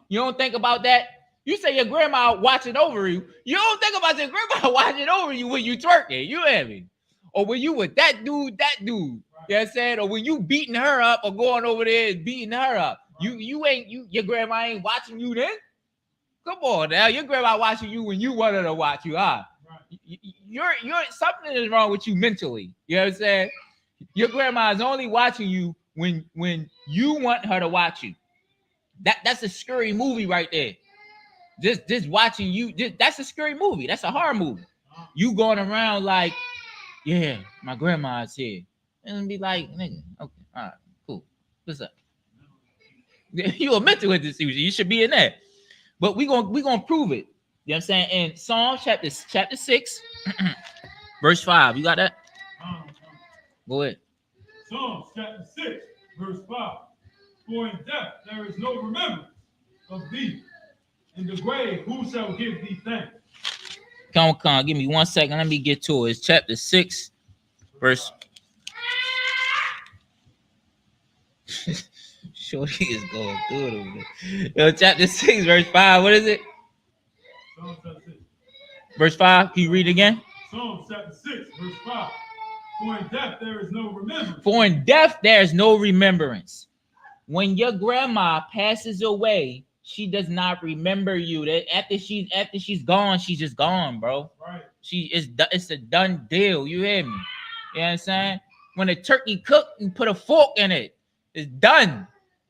You don't think about that? You say your grandma watching over you. You don't think about your grandma watching over you when you twerking. You hear me? Or when you with that dude. You know what I'm saying? Or when you beating her up or going over there and beating her up. Your grandma ain't watching you then? Come on now. Your grandma watching you when you want her to watch you, huh? You're something is wrong with you mentally. You know what I'm saying? Your grandma is only watching you when you want her to watch you. That's a scary movie right there. Just watching you, that's a scary movie. That's a horror movie. You going around like, yeah, my grandma's here. And be like, nigga, okay, all right, cool. What's up? You a mental institution. You should be in there. But we gonna prove it. You know what I'm saying? In Psalm chapter 6, verse 5. You got that? Go ahead. Psalms chapter 6, verse 5. For in death there is no remembrance of thee. In the grave, who shall give thee thanks? Come on, give me 1 second. Let me get to it. It's chapter 6, verse. Shorty is going through it over there. Yo, chapter 6, verse 5. What is it? Psalms chapter 6. Verse 5. Can you read it again? Psalms chapter 6, verse 5. For in death there is no remembrance. For in death there is no remembrance. When your grandma passes away, she does not remember you. That after she's gone, she's just gone, bro. Right. It's a done deal. You hear me? You know what I'm saying? When the turkey cooked, you put a fork in it. It's done.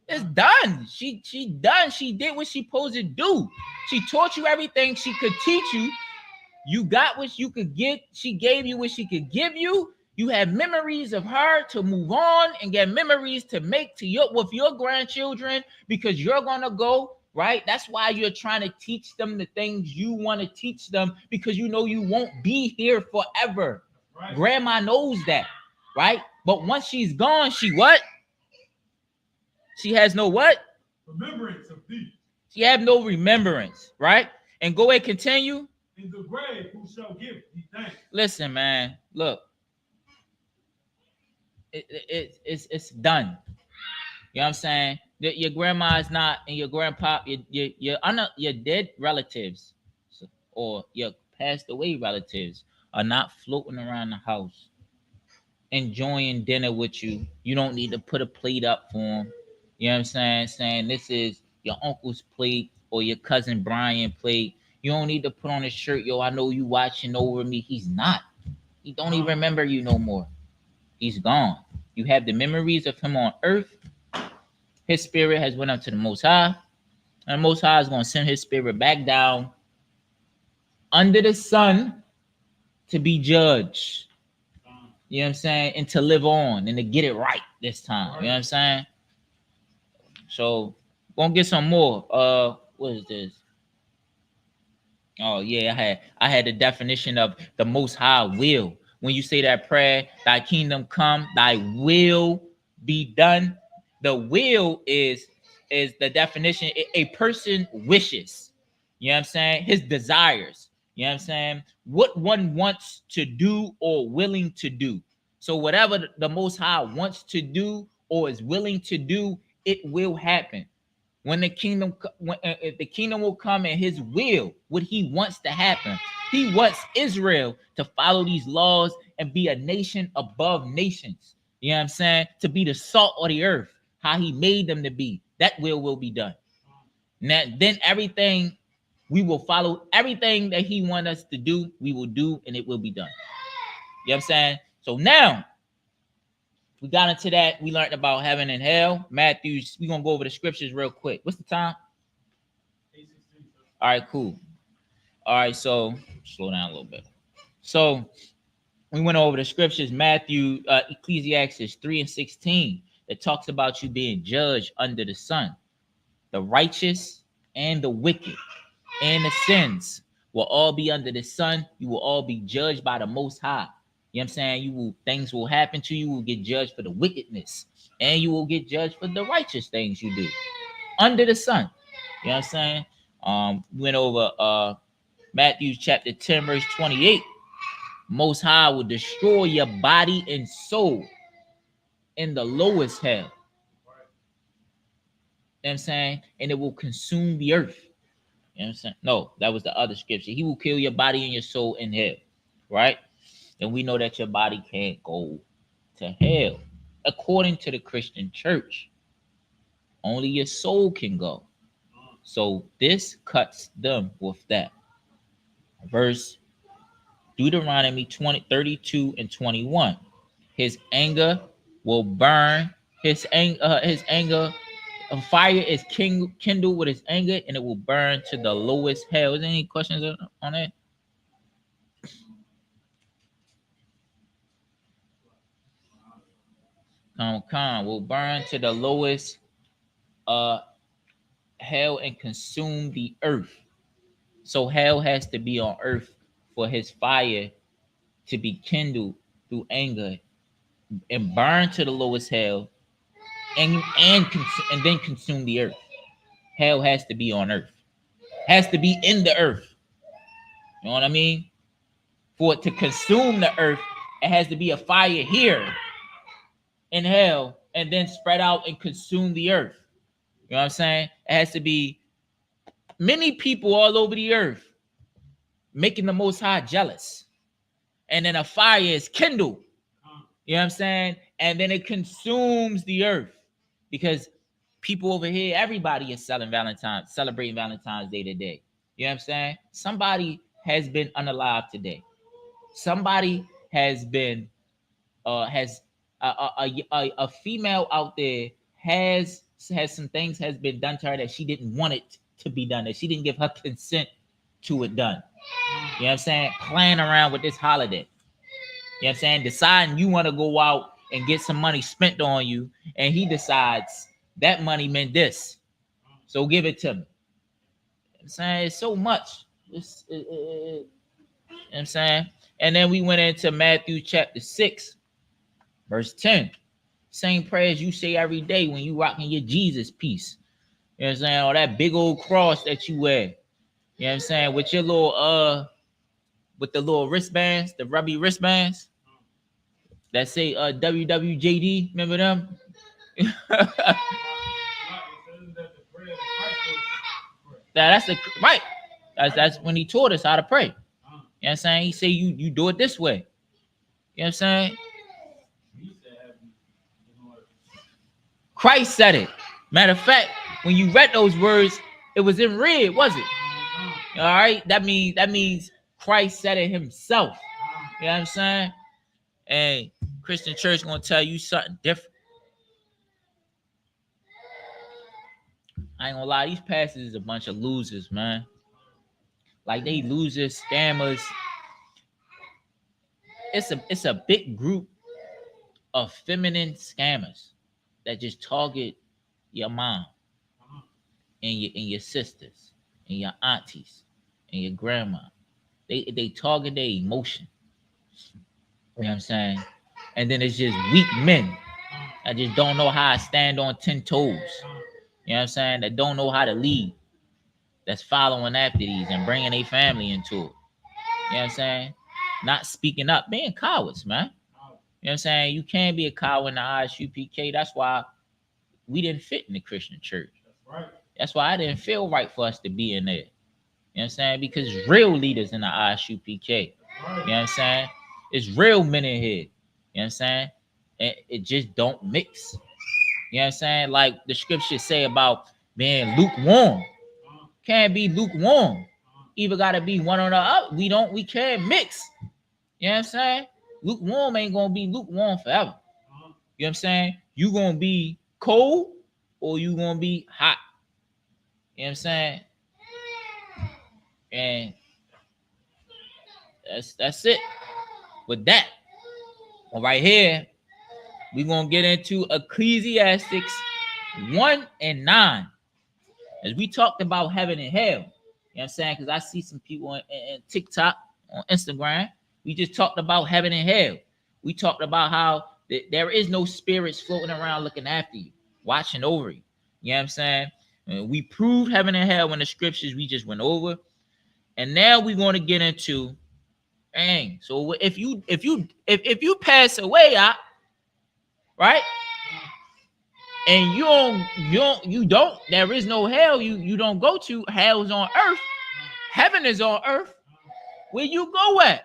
It's done. She done. She did what she supposed to do. She taught you everything she could teach you. You got what you could get. She gave you what she could give you. You have memories of her to move on and get memories to make with your grandchildren, because you're gonna go, right? That's why you're trying to teach them the things you want to teach them, because you know you won't be here forever. Right. Grandma knows that, right? But once she's gone, she what? She has no what? Remembrance of thee. She have no remembrance, right? And go ahead, continue. In the grave, who shall give thee thanks? Listen, man, look. It's done. You know what I'm saying? Your grandma is not, and your grandpa, your dead relatives or your passed away relatives are not floating around the house enjoying dinner with you. You don't need to put a plate up for them. You know what I'm saying? Saying this is your uncle's plate or your cousin Brian plate. You don't need to put on a shirt, yo, I know you watching over me. He's not. He don't even remember you no more. He's gone. You have the memories of him on earth. His spirit has went up to the Most High. And the Most High is going to send his spirit back down under the sun to be judged. You know what I'm saying? And to live on and to get it right this time. You know what I'm saying? So, gonna get some more. What is this? Oh yeah, I had the definition of the Most High will. When you say that prayer, thy kingdom come, thy will be done. The will is the definition. A person wishes. You know what I'm saying? His desires. You know what I'm saying? What one wants to do or willing to do. So whatever the Most High wants to do or is willing to do, it will happen. When the kingdom will come in his will, what he wants to happen. He wants Israel to follow these laws and be a nation above nations. You know what I'm saying? To be the salt of the earth, how he made them to be. That will be done. Now, then everything, we will follow everything that he wants us to do, we will do, and it will be done. You know what I'm saying? So now, we got into that. We learned about heaven and hell. Matthew, we're going to go over the scriptures real quick. What's the time? 8:16. All right, cool. All right, so slow down a little bit. So we went over the scriptures, Matthew, Ecclesiastes 3:16. That talks about you being judged under the sun. The righteous and the wicked and the sins will all be under the sun. You will all be judged by the Most High. You know what I'm saying? Things will happen to you. You will get judged for the wickedness, and you will get judged for the righteous things you do under the sun. You know what I'm saying? We went over Matthew chapter 10, verse 28. Most High will destroy your body and soul in the lowest hell. You know what I'm saying? And it will consume the earth. You know what I'm saying? No, that was the other scripture. He will kill your body and your soul in hell. Right? And we know that your body can't go to hell. According to the Christian church, only your soul can go. So this cuts them with that. Verse Deuteronomy 32 and 21. His anger will burn. His anger A fire is kindled with its anger, and it will burn to the lowest hell. Is there any questions on that? Will burn to the lowest uh hell and consume the earth. So hell has to be on earth for his fire to be kindled through anger and burn to the lowest hell and then consume the earth. Hell has to be on earth. Has to be in the earth. You know what I mean? For it to consume the earth, it has to be a fire here in hell and then spread out and consume the earth. You know what I'm saying? It has to be many people all over the earth making the Most High jealous. And then a fire is kindled. You know what I'm saying? And then it consumes the earth. Because people over here, everybody is celebrating Valentine's Day today. You know what I'm saying? Somebody has been unalive today. Somebody has been has a female out there has some things has been done to her that she didn't want it to be done, that she didn't give her consent to it done. You know what I'm saying? Playing around with this holiday. You know what I'm saying? Deciding you want to go out and get some money spent on you, and he decides that money meant this, so give it to me. You know what I'm saying? It's so much. You know what I'm saying? And then we went into Matthew chapter 6, verse 10. Same prayers you say every day when you rocking your Jesus piece. You know what I'm saying? Or that big old cross that you wear. You know what I'm saying? With your little with the little wristbands, the rubby wristbands that say WWJD. Remember them? That's the right. That's when he taught us how to pray. You know what I'm saying? He say you do it this way. You know what I'm saying? Christ said it. Matter of fact, when you read those words, it was in red, was it? All right. That means Christ said it himself. You know what I'm saying? And Christian church gonna tell you something different. I ain't gonna lie, these pastors is a bunch of losers, man. Like they losers, scammers. It's a big group of feminine scammers that just target your mom and your sisters and your aunties and your grandma. They target their emotion. You know what I'm saying? And then it's just weak men that just don't know how to stand on 10 toes. You know what I'm saying? That don't know how to lead. That's following after these and bringing a family into it. You know what I'm saying? Not speaking up, being cowards, man. You know what I'm saying? You can't be a coward in the ISUPK. That's why we didn't fit in the Christian church. That's why I didn't feel right for us to be in there. You know what I'm saying? Because real leaders in the ISUPK. You know what I'm saying? It's real men in here. You know what I'm saying? And it just don't mix. You know what I'm saying? Like the scriptures say about being lukewarm. Can't be lukewarm. Either gotta be one or the other. We can't mix. You know what I'm saying? Lukewarm ain't gonna be lukewarm forever. You know what I'm saying? You gonna be cold or you gonna be hot. You know what I'm saying? And that's it. With that, well, right here, we're gonna get into Ecclesiastics 1 and 9. As we talked about heaven and hell. You know what I'm saying? Because I see some people on TikTok, on Instagram. We just talked about heaven and hell. We talked about how there is no spirits floating around looking after you, watching over you. You know what I'm saying? And we proved heaven and hell in the scriptures we just went over. And now we're going to get into, dang. So if you pass away, right? And you don't, there is no hell you don't go to. Hell's on earth. Heaven is on earth. Where you go at?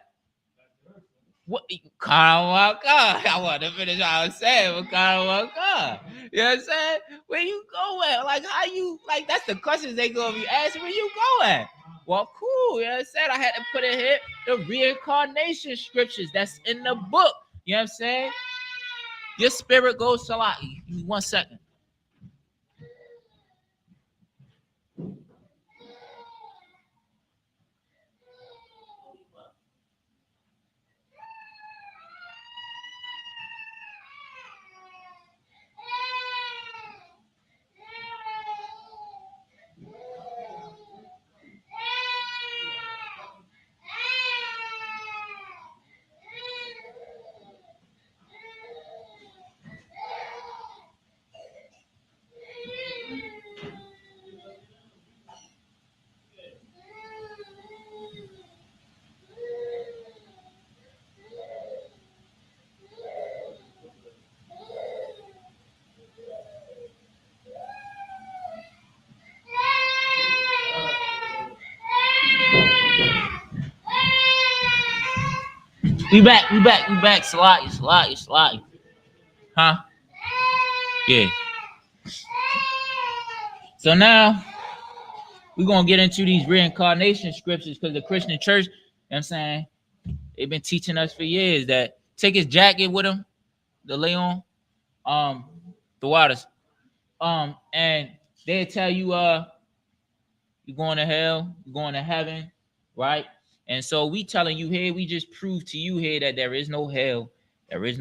What? God. I want to finish what I was saying, but God. You know what I'm saying? Where you go at? Like how you, like that's the questions they gonna be asking. Where you go at? Well, cool. You know what I'm saying? I had to put in here the reincarnation scriptures that's in the book. You know what I'm saying? Your spirit goes to life. Give me 1 second. We back. Slide. Huh? Yeah. So now we're gonna get into these reincarnation scriptures because the Christian church, you know what I'm saying, they've been teaching us for years that take his jacket with him, the Leon, um, the waters. And they tell you you're going to hell, you're going to heaven, right? And so we telling you here, we just prove to you here that there is no hell, there is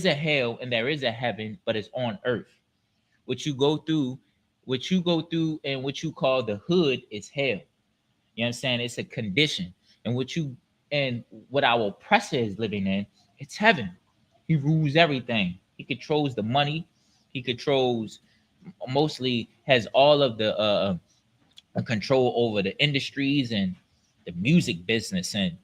a hell and there is a heaven, but it's on earth. What you go through, and what you call the hood is hell. You know what I'm saying? It's a condition. And what our oppressor is living in, it's heaven. He rules everything. He controls the money. He controls mostly has all of the control over the industries and the music business and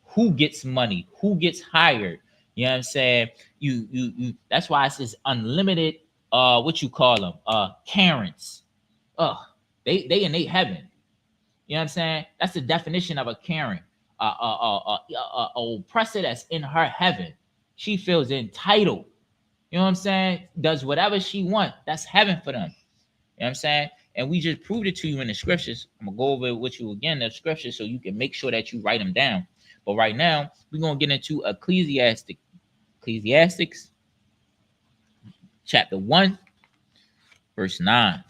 who gets money, who gets hired. You know what I'm saying? You that's why it says unlimited what you call them? Karens. They in they heaven. You know what I'm saying? That's the definition of a Karen. A oppressor that's in her heaven. She feels entitled. You know what I'm saying? Does whatever she want. That's heaven for them. You know what I'm saying? And we just proved it to you in the scriptures. I'm going to go over it with you again, the scriptures, so you can make sure that you write them down. But right now, we're going to get into Ecclesiastics chapter 1, verse 9.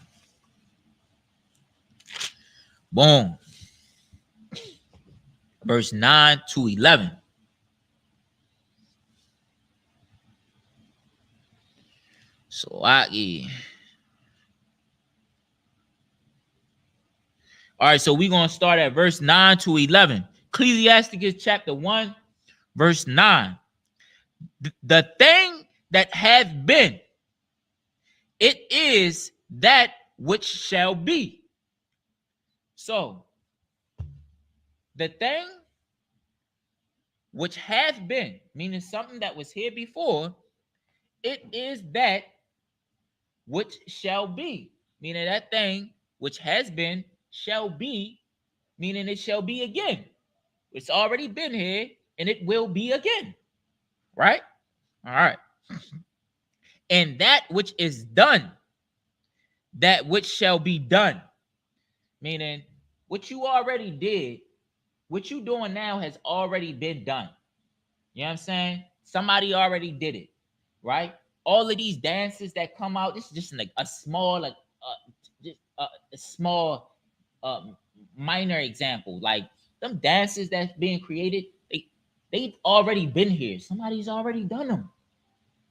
Boom. Verse 9 to 11. So, all right, so we're going to start at verse 9 to 11. Ecclesiasticus chapter 1, verse 9. The thing that hath been, it is that which shall be. So, the thing which hath been, meaning something that was here before, it is that which shall be, meaning that thing which has been shall be, meaning it shall be again. It's already been here and it will be again. Right? All right. And that which is done, that which shall be done, meaning what you already did, what you doing now has already been done. You know what I'm saying? Somebody already did it, right? All of these dances that come out, this is just like a small, a small, minor example. Like them dances that's being created, they've already been here. Somebody's already done them.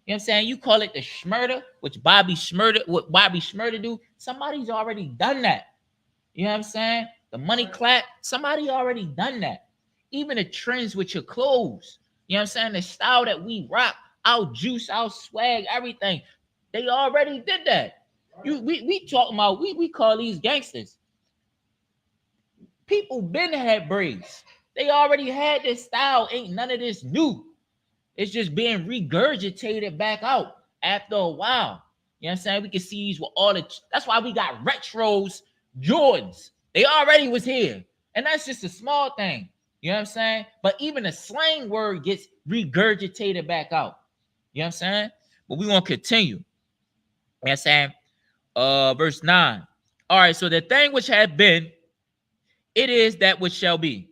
You know what I'm saying? You call it the Schmurder, what Bobby Schmurder do. Somebody's already done that. You know what I'm saying? The money clap, somebody already done that. Even the trends with your clothes. You know what I'm saying? The style that we rock, our juice, our swag, everything. They already did that. We talking about, we call these gangsters. People been had braids. They already had this style. Ain't none of this new. It's just being regurgitated back out after a while. You know what I'm saying? We can see these with all the, that's why we got retros, Jordans. They already was here. And that's just a small thing. You know what I'm saying? But even the slang word gets regurgitated back out. You know what I'm saying? But we want to continue. You know what I'm saying? Verse 9. All right, so the thing which had been, it is that which shall be.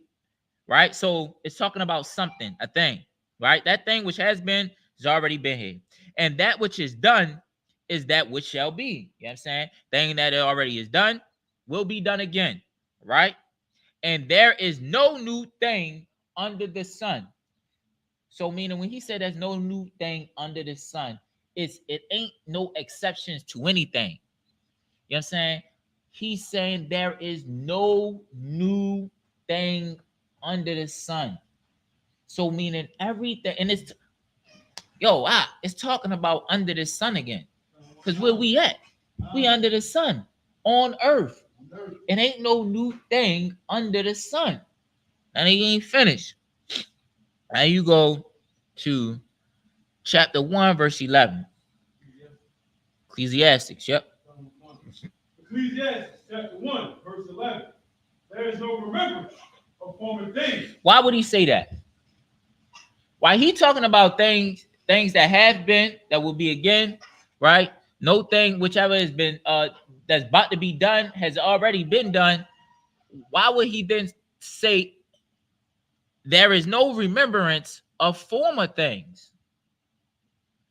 Right? So it's talking about something, a thing. Right? That thing which has been has already been here. And that which is done is that which shall be. You know what I'm saying? Thing that it already is done will be done again. Right? And there is no new thing under the sun. So meaning when he said there's no new thing under the sun, it ain't no exceptions to anything. You know what I'm saying? He's saying there is no new thing under the sun. So meaning everything, and it's it's talking about under the sun again. Because where we at? We under the sun on earth. It ain't no new thing under the sun. And he ain't finished. Now you go to chapter 1, verse 11. Ecclesiastics, yep. Ecclesiastes chapter 1, verse 11. There is no remembrance of former things. Why would he say that? Why he talking about things that have been, that will be again, right? No thing whichever has been that's about to be done has already been done. Why would he then say there is no remembrance of former things?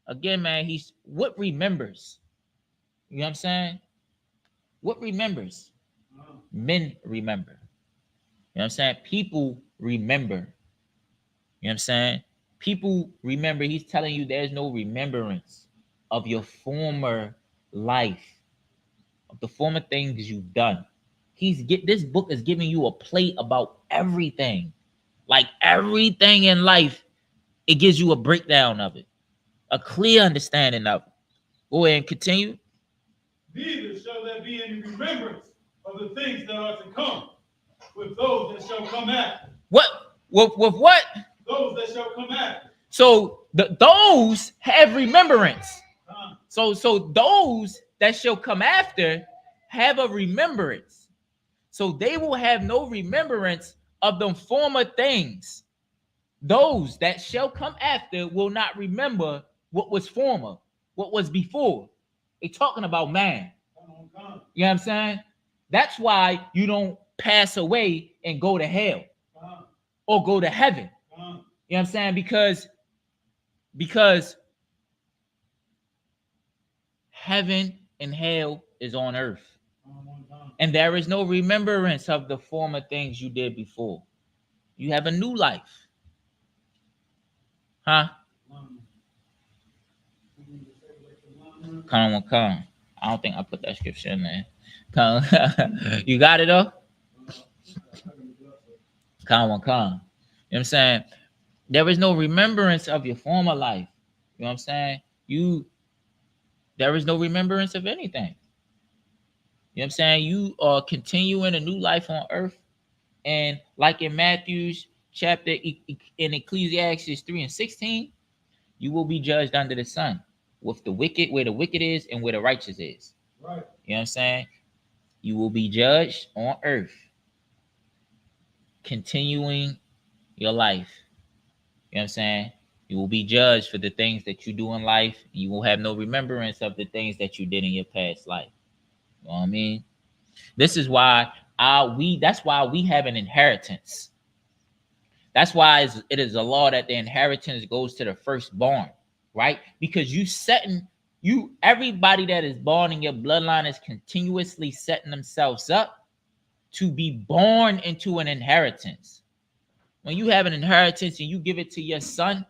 Again, man, he's what remembers. You know what I'm saying? What remembers? Men remember. You know what I'm saying? People remember. You know what I'm saying? People remember. He's telling you there's no remembrance of your former life, of the former things you've done. This book is giving you a plate about everything. Like everything in life, it gives you a breakdown of it, a clear understanding of it. Go ahead and continue. Neither shall there be any remembrance of the things that are to come with those that shall come after. What? With what? Those that shall come after. So those have remembrance. So those that shall come after have a remembrance. So they will have no remembrance of the former things. Those that shall come after will not remember what was former, what was before. They're talking about man. You know what I'm saying? That's why you don't pass away and go to hell or go to heaven. You know what I'm saying? Because heaven and hell is on earth. And there is no remembrance of the former things you did before. You have a new life. Huh? Come. I don't think I put that scripture in there. Come. You got it though? Come. You know what I'm saying? There is no remembrance of your former life. You know what I'm saying? There is no remembrance of anything. You know what I'm saying? You are continuing a new life on earth. And like in Matthew's chapter, in Ecclesiastes 3:16, you will be judged under the sun with the wicked, where the wicked is and where the righteous is. Right. You know what I'm saying? You will be judged on earth, continuing your life. You know what I'm saying? You will be judged for the things that you do in life. You will have no remembrance of the things that you did in your past life. You know what I mean? This is why that's why we have an inheritance. That's why it is a law that the inheritance goes to the firstborn, right? Because everybody that is born in your bloodline is continuously setting themselves up to be born into an inheritance. When you have an inheritance and you give it to your son,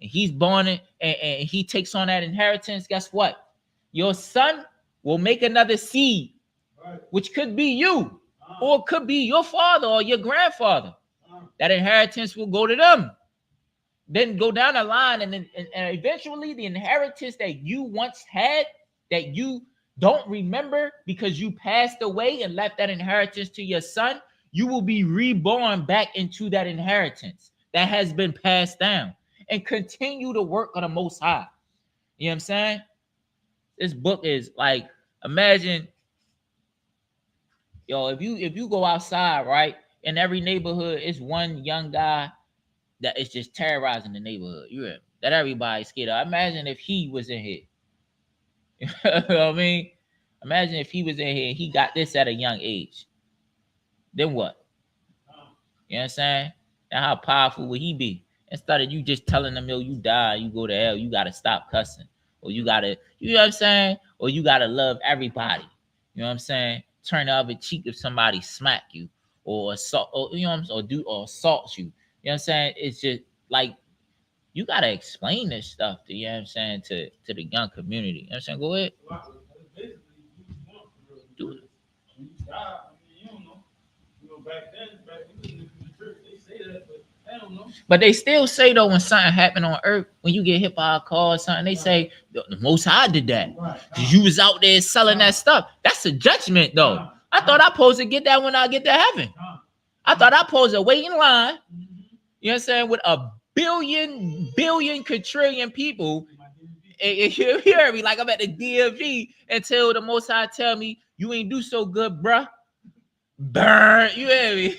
and he's born and he takes on that inheritance, guess what? Your son will make another seed, right, which could be you, or it could be your father or your grandfather. That inheritance will go to them. Then go down the line, and eventually the inheritance that you once had, that you don't remember because you passed away and left that inheritance to your son, you will be reborn back into that inheritance that has been passed down and continue to work on the Most High. You know what I'm saying? This book is like, imagine, if you go outside, right, in every neighborhood, it's one young guy that is just terrorizing the neighborhood. That everybody's scared of. Imagine if he was in here. You know what I mean? Imagine if he was in here and he got this at a young age. Then what? You know what I'm saying? And how powerful would he be? Instead of you just telling them, yo, you die, you go to hell, you gotta stop cussing. Or you know what I'm saying? Or you gotta love everybody. You know what I'm saying? Turn the other cheek if somebody smack you or assault, or you know what I'm saying, or assault you. You know what I'm saying? It's just like, you gotta explain this stuff to, you know what I'm saying, to the young community. You know what I'm saying? Go ahead. Do it. But they still say though, when something happened on earth, when you get hit by a car or something, they say the Most High did that. Cause you was out there selling that stuff. That's a judgment though. I thought I supposed to get that when I get to heaven. I thought I supposed to wait in line. You know what I'm saying? With a billion quadrillion people. You hear me? Like I'm at the DMV until the Most High tell me, you ain't do so good, bruh. Burn. You hear me?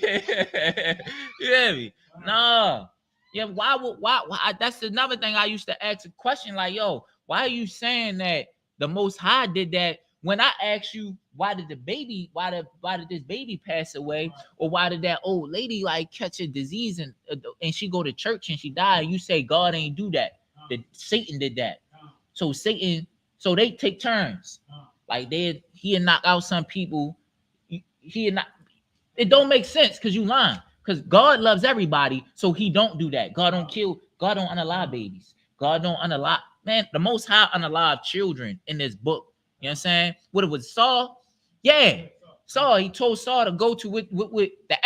You hear me? No. Yeah, why? That's another thing I used to ask a question like, yo, why are you saying that the Most High did that? When I ask you, why did this baby pass away, or why did that old lady like catch a disease and she go to church and she died? You say God ain't do that. That Satan did that. So they take turns. Like he'll knock out some people. He not. It don't make sense because you lying. Because God loves everybody, so he don't do that. God don't kill. God don't unalive babies. God don't unalive. Man, the Most High unalive children in this book. You know what I'm saying? What it was Saul? Yeah. Saul, he told Saul to go to with the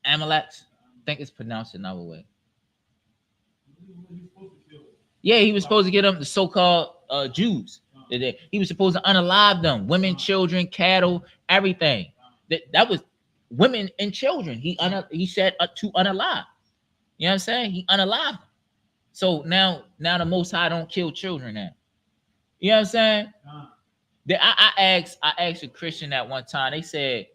Amaleks. I think it's pronounced another way. Yeah, he was supposed to get them the so-called Jews. He was supposed to unalive them, women, children, cattle, everything. That was women and children. He said to unalive. You know what I'm saying? He unalived them. So now the Most High don't kill children now. You know what I'm saying? I asked a Christian at one time. They said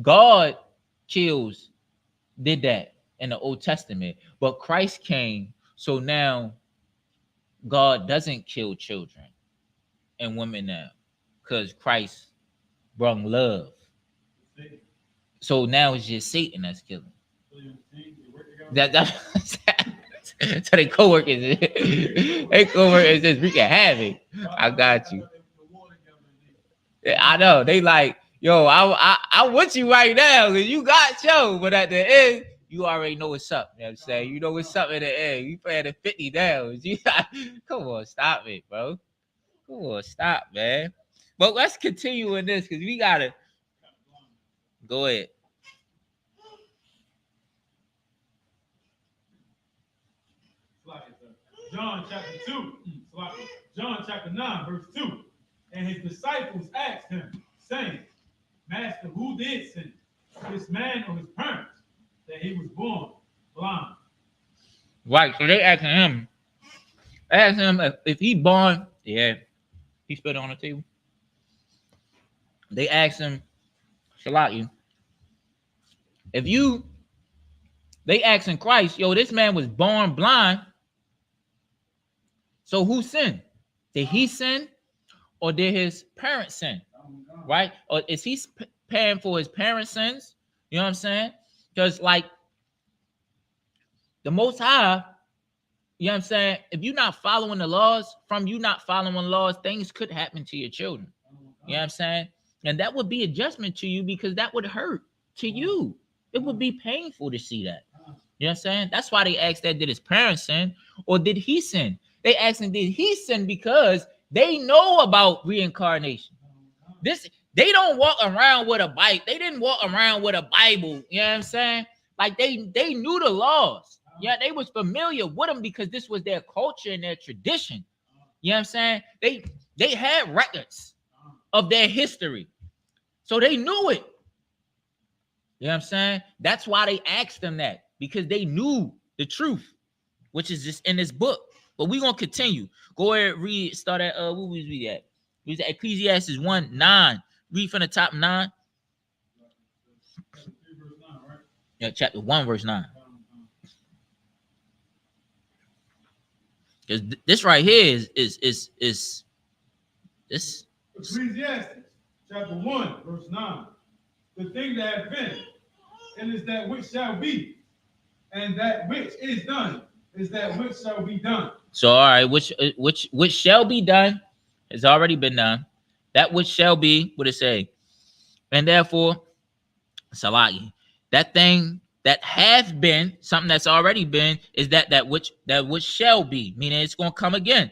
God did that in the Old Testament, but Christ came, so now God doesn't kill children and women now, because Christ brought love. So now it's just Satan that's killing. That's so they co-workers just wreaking havoc. I got you. I know they like, yo, I with you right now because you got yo, but at the end you already know what's up. You know what I'm saying? You know what's up in the end. You playing the 50 down. Come on, stop it, bro. Come on, stop, man. But let's continue in this because we gotta go ahead. John chapter 2, John chapter 9, verse 2. And his disciples asked him, saying, Master, who did sin, this man or his parents, that he was born blind? Right, so they asking him if he born, yeah, he spit on the table. They asked him, Shalaki, they asking Christ, yo, this man was born blind. So who sinned? Did he sin or did his parents sin? Right? Or is he paying for his parents' sins? You know what I'm saying? Because like the Most High, you know what I'm saying? If you're not following the laws, from you not following laws, things could happen to your children. You know what I'm saying? And that would be adjustment to you because that would hurt to you. It would be painful to see that. You know what I'm saying? That's why they asked that, did his parents sin or did he sin? They asked him, did he sin? Because they know about reincarnation. They don't walk around with a Bible. They didn't walk around with a Bible. You know what I'm saying? Like they knew the laws. Yeah, they was familiar with them because this was their culture and their tradition. You know what I'm saying? They had records of their history. So they knew it. You know what I'm saying? That's why they asked them that, because they knew the truth, which is just in this book. But we're gonna continue. Go ahead, read, start at what was we at? We was at Ecclesiastes 1:9. Read from the top 9. Yeah, chapter 1, verse 9. Because this right here is this. Ecclesiastes chapter 1, verse 9. The thing that has been, and is that which shall be, and that which is done is that which shall be done. So all right, which shall be done has already been done. That which shall be, what it say? And therefore, Salaki, that thing that has been, something that's already been, is that which shall be, meaning it's gonna come again,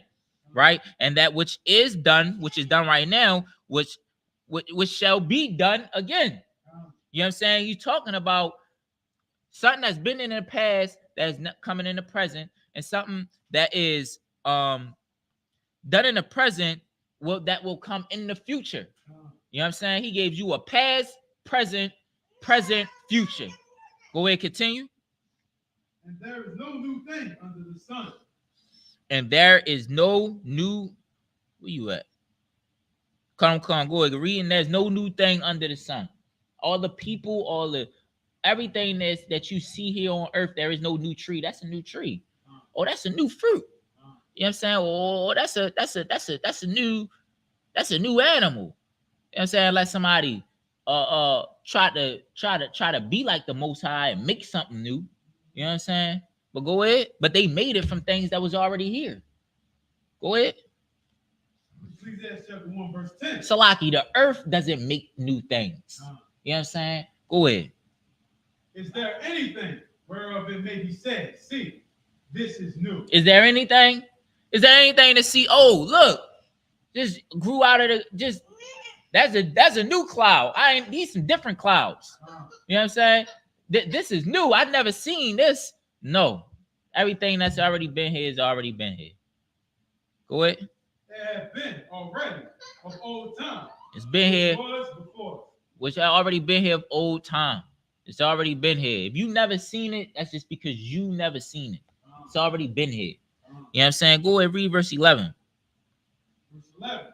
right? And that which is done, which is done right now, which shall be done again. You know what I'm saying? You're talking about something that's been in the past that's not coming in the present, and something that is done in the present that will come in the future. You know what I'm saying? He gave you a past, present, future. Go ahead, continue. And there is no new thing under the sun. And there is no new Where you at? Come, go ahead. Reading, there's no new thing under the sun. All the people, everything that you see here on earth, there is no new tree. That's a new tree. Oh, that's a new fruit. You know what I'm saying? Oh, that's a new animal. You know what I'm saying? Like somebody try to be like the Most High and make something new. You know what I'm saying? But go ahead. But they made it from things that was already here. Go ahead. Ecclesiastes chapter 1, verse 10. Salaki, the earth doesn't make new things. You know what I'm saying? Go ahead. Is there anything whereof it may be said, see, this is new? Is there anything? Is there anything to see? Oh, look, just grew out of that's a new cloud. I need some different clouds. You know what I'm saying? This is new. I've never seen this. No. Everything that's already been here has already been here. Go ahead. There have been already of old time. It's been here. Was before. Which had already been here of old time. It's already been here. If you never seen it, that's just because you never seen it. It's already been here. You know what I'm saying? Go ahead, read verse 11. Verse 11.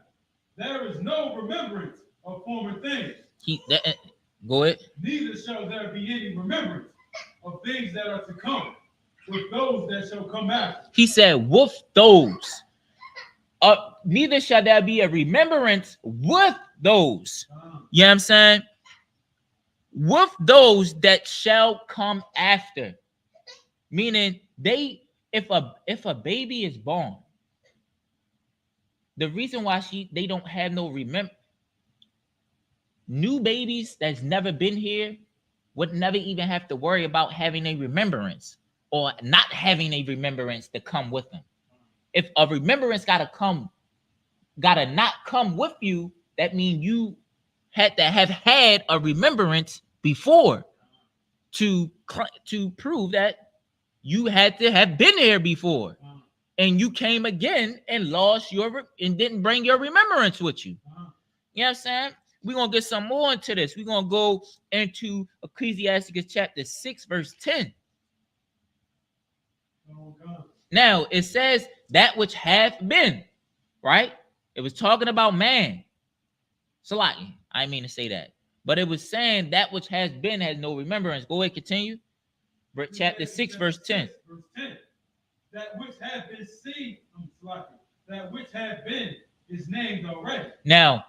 There is no remembrance of former things. Go ahead. Neither shall there be any remembrance of things that are to come with those that shall come after. He said, with those. Neither shall there be a remembrance with those. You know what I'm saying? With those that shall come after. Meaning if a baby is born, the reason why they don't have no new babies that's never been here would never even have to worry about having a remembrance or not having a remembrance to come with them. If a remembrance gotta not come with you, that means you had to have had a remembrance before to prove that you had to have been here before, and you came again and lost and didn't bring your remembrance with you. You know what I'm saying? We're gonna get some more into this. We're gonna go into Ecclesiastes chapter 6, verse 10. Now it says that which hath been, right? It was talking about man. Salaki, I mean to say that. But it was saying that which has been has no remembrance. Go ahead, continue. Chapter 6, verse 10. Verse 10. That which hath been seen, that which hath been is named already. Now,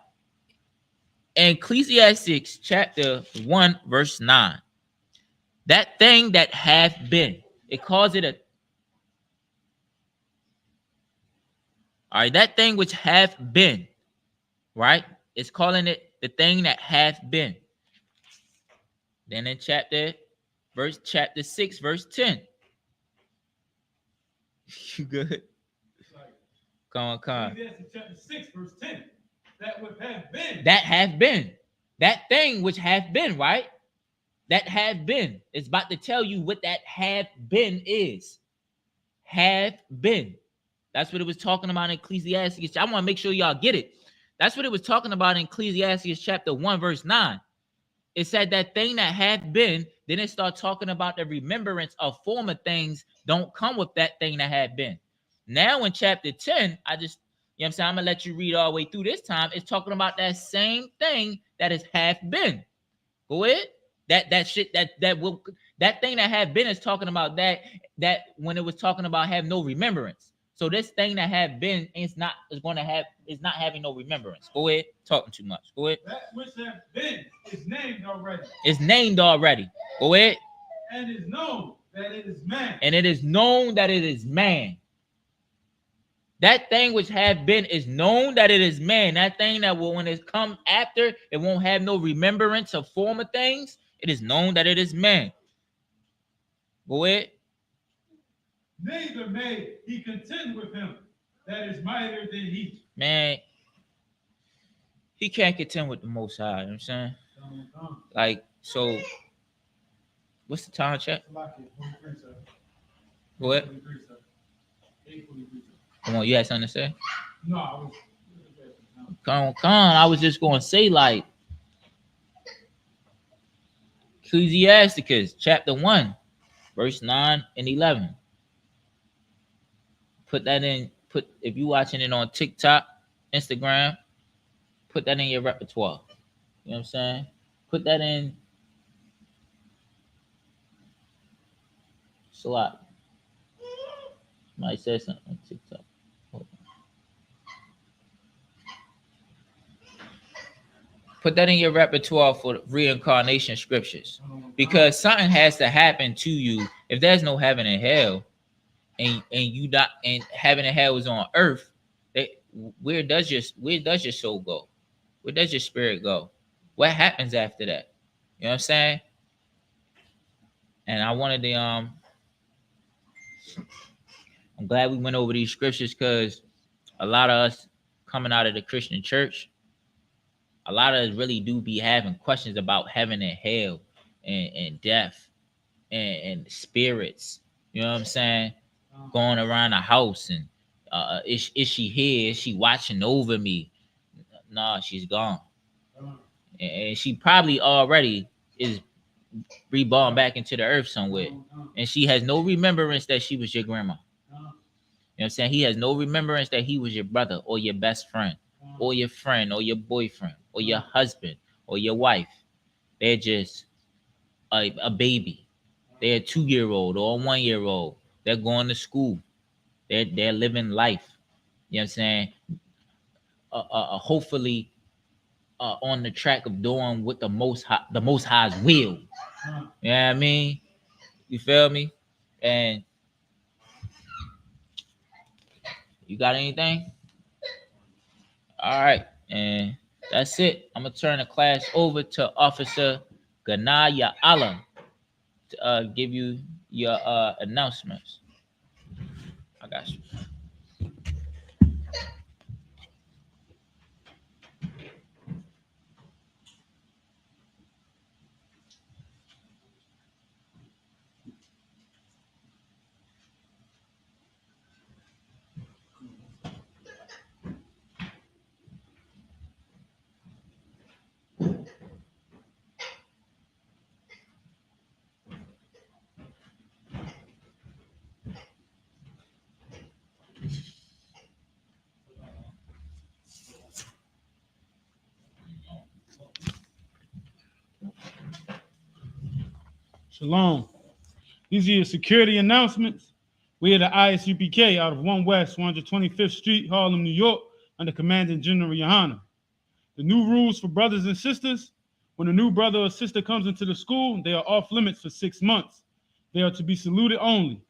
in Ecclesiastes chapter 1, verse 9, that thing that hath been, it calls it all right, that thing which hath been, right? It's calling it the thing that hath been. Then in chapter 6, verse 10. You good? Come on. Chapter 6, verse 10. That which hath been. That hath been. That thing which hath been, right? That hath been. It's about to tell you what that hath been is. Hath been. That's what it was talking about in Ecclesiastes. I want to make sure y'all get it. That's what it was talking about in Ecclesiastes chapter 1, verse 9. It said that thing that hath been, then it started talking about the remembrance of former things don't come with that thing that had been. Now in chapter 10, you know what I'm saying? I'm going to let you read all the way through this time. It's talking about that same thing that is hath been. Go ahead. That thing that had been is talking about that when it was talking about have no remembrance. So this thing that have been is not having no remembrance. Go ahead, talking too much. Go ahead. That which have been is named already. It's named already. Go ahead. And is known that it is man. And it is known that it is man. That thing which have been is known that it is man. That thing that will, when it come after, it won't have no remembrance of former things. It is known that it is man. Go ahead. Neither may he contend with him that is mightier than he. Man, he can't contend with the Most High. You know what I'm saying? Like, so, what's the time check? Go ahead. Come on, you had something to say? No, I was. Come on. I was just going to say, like, Ecclesiastes chapter 1, verse 9 and 11. Put that in. If you watching it on TikTok, Instagram, put that in your repertoire. You know what I'm saying? Put that in. It's a lot. Somebody said something on TikTok. Hold on. Put that in your repertoire for reincarnation scriptures, because something has to happen to you. If there's no heaven and hell, and you not, and heaven and hell is on earth, where does your soul go? Where does your spirit go? What happens after that? You know what I'm saying? And I wanted to I'm glad we went over these scriptures, because a lot of us coming out of the Christian church, a lot of us really do be having questions about heaven and hell, and death, and spirits. You know what I'm saying? Going around the house, and is she here? Is she watching over me? Nah, she's gone. And she probably already is reborn back into the earth somewhere. And she has no remembrance that she was your grandma. You know what I'm saying? He has no remembrance that he was your brother, or your best friend, or your friend, or your boyfriend, or your husband, or your wife. They're just a baby. They're a 2-year-old or a 1-year-old. They're going to school. They're living life. You know what I'm saying? Hopefully on the track of doing what the most high's will. You know what I mean? You feel me? And you got anything? All right. And that's it. I'm gonna turn the class over to Officer Ganaya Allah to give you your announcements. I got you. Shalom. These are your security announcements. We are the ISUPK out of 1 West 125th Street, Harlem, New York, under Commandant General Yohana. The new rules for brothers and sisters: when a new brother or sister comes into the school, they are off limits for 6 months. They are to be saluted only.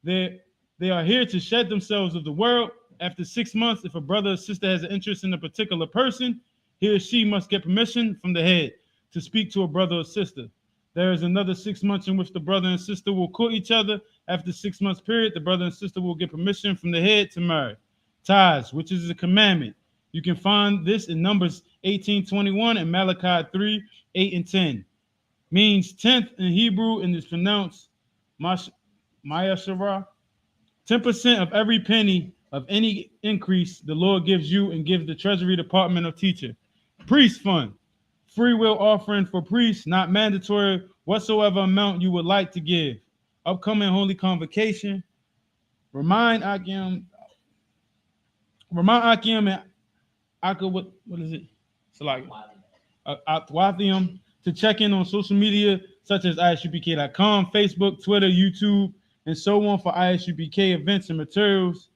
They are here to shed themselves of the world. After 6 months, if a brother or sister has an interest in a particular person, he or she must get permission from the head to speak to a brother or sister. There is another 6 months in which the brother and sister will court each other. After 6 months period, the brother and sister will get permission from the head to marry. Ties, which is a commandment. You can find this in Numbers 18:21 and Malachi 3:8 and 10. Means 10th in Hebrew and is pronounced Mayashara. 10% of every penny of any increase the Lord gives you and gives the Treasury Department of Teacher. Priest Fund. Free will offering for priests, not mandatory, whatsoever amount you would like to give. Upcoming Holy Convocation. Remind Akim and Aka, what is it? Salaki. Atwathium, to check in on social media such as isupk.com, Facebook, Twitter, YouTube, and so on for ISUPK events and materials.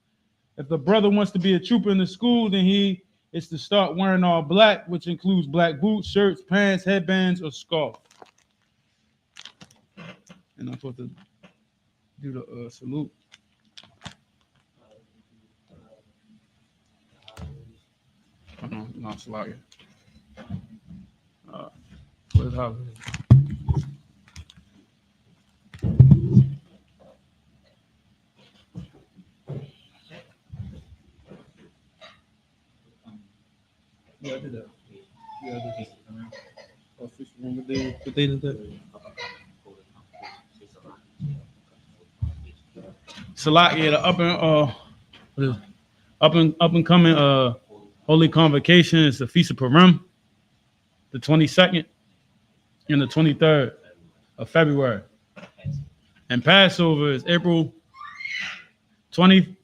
If the brother wants to be a trooper in the school, then he is to start wearing all black, which includes black boots, shirts, pants, headbands, or scarf. And I'm supposed to do the salute. No, Salaki. What is happening? Yeah, I did that. Yeah, I did that. Official room, what they did that? Salaki, the up and coming Holy Convocation is the Feast of Purim, the 22nd and the 23rd of February. And Passover is April 20th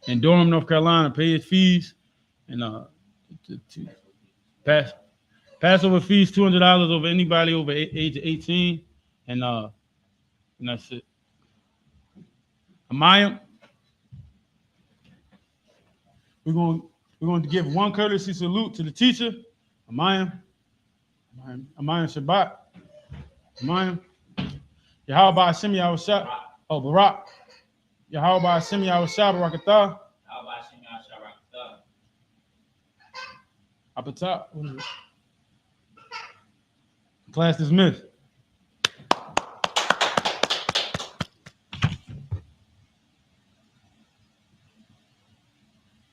in Durham, North Carolina, pay his fees, and Passover fees $200 over anybody over age of 18, and that's it. Amaya, we're going to give one courtesy salute to the teacher, Amaya Shabbat, Amaya, Yahweh Hashem Yahushua, oh Barak, Yahweh Hashem Yahushua Barakatah, Apatah. Class dismissed.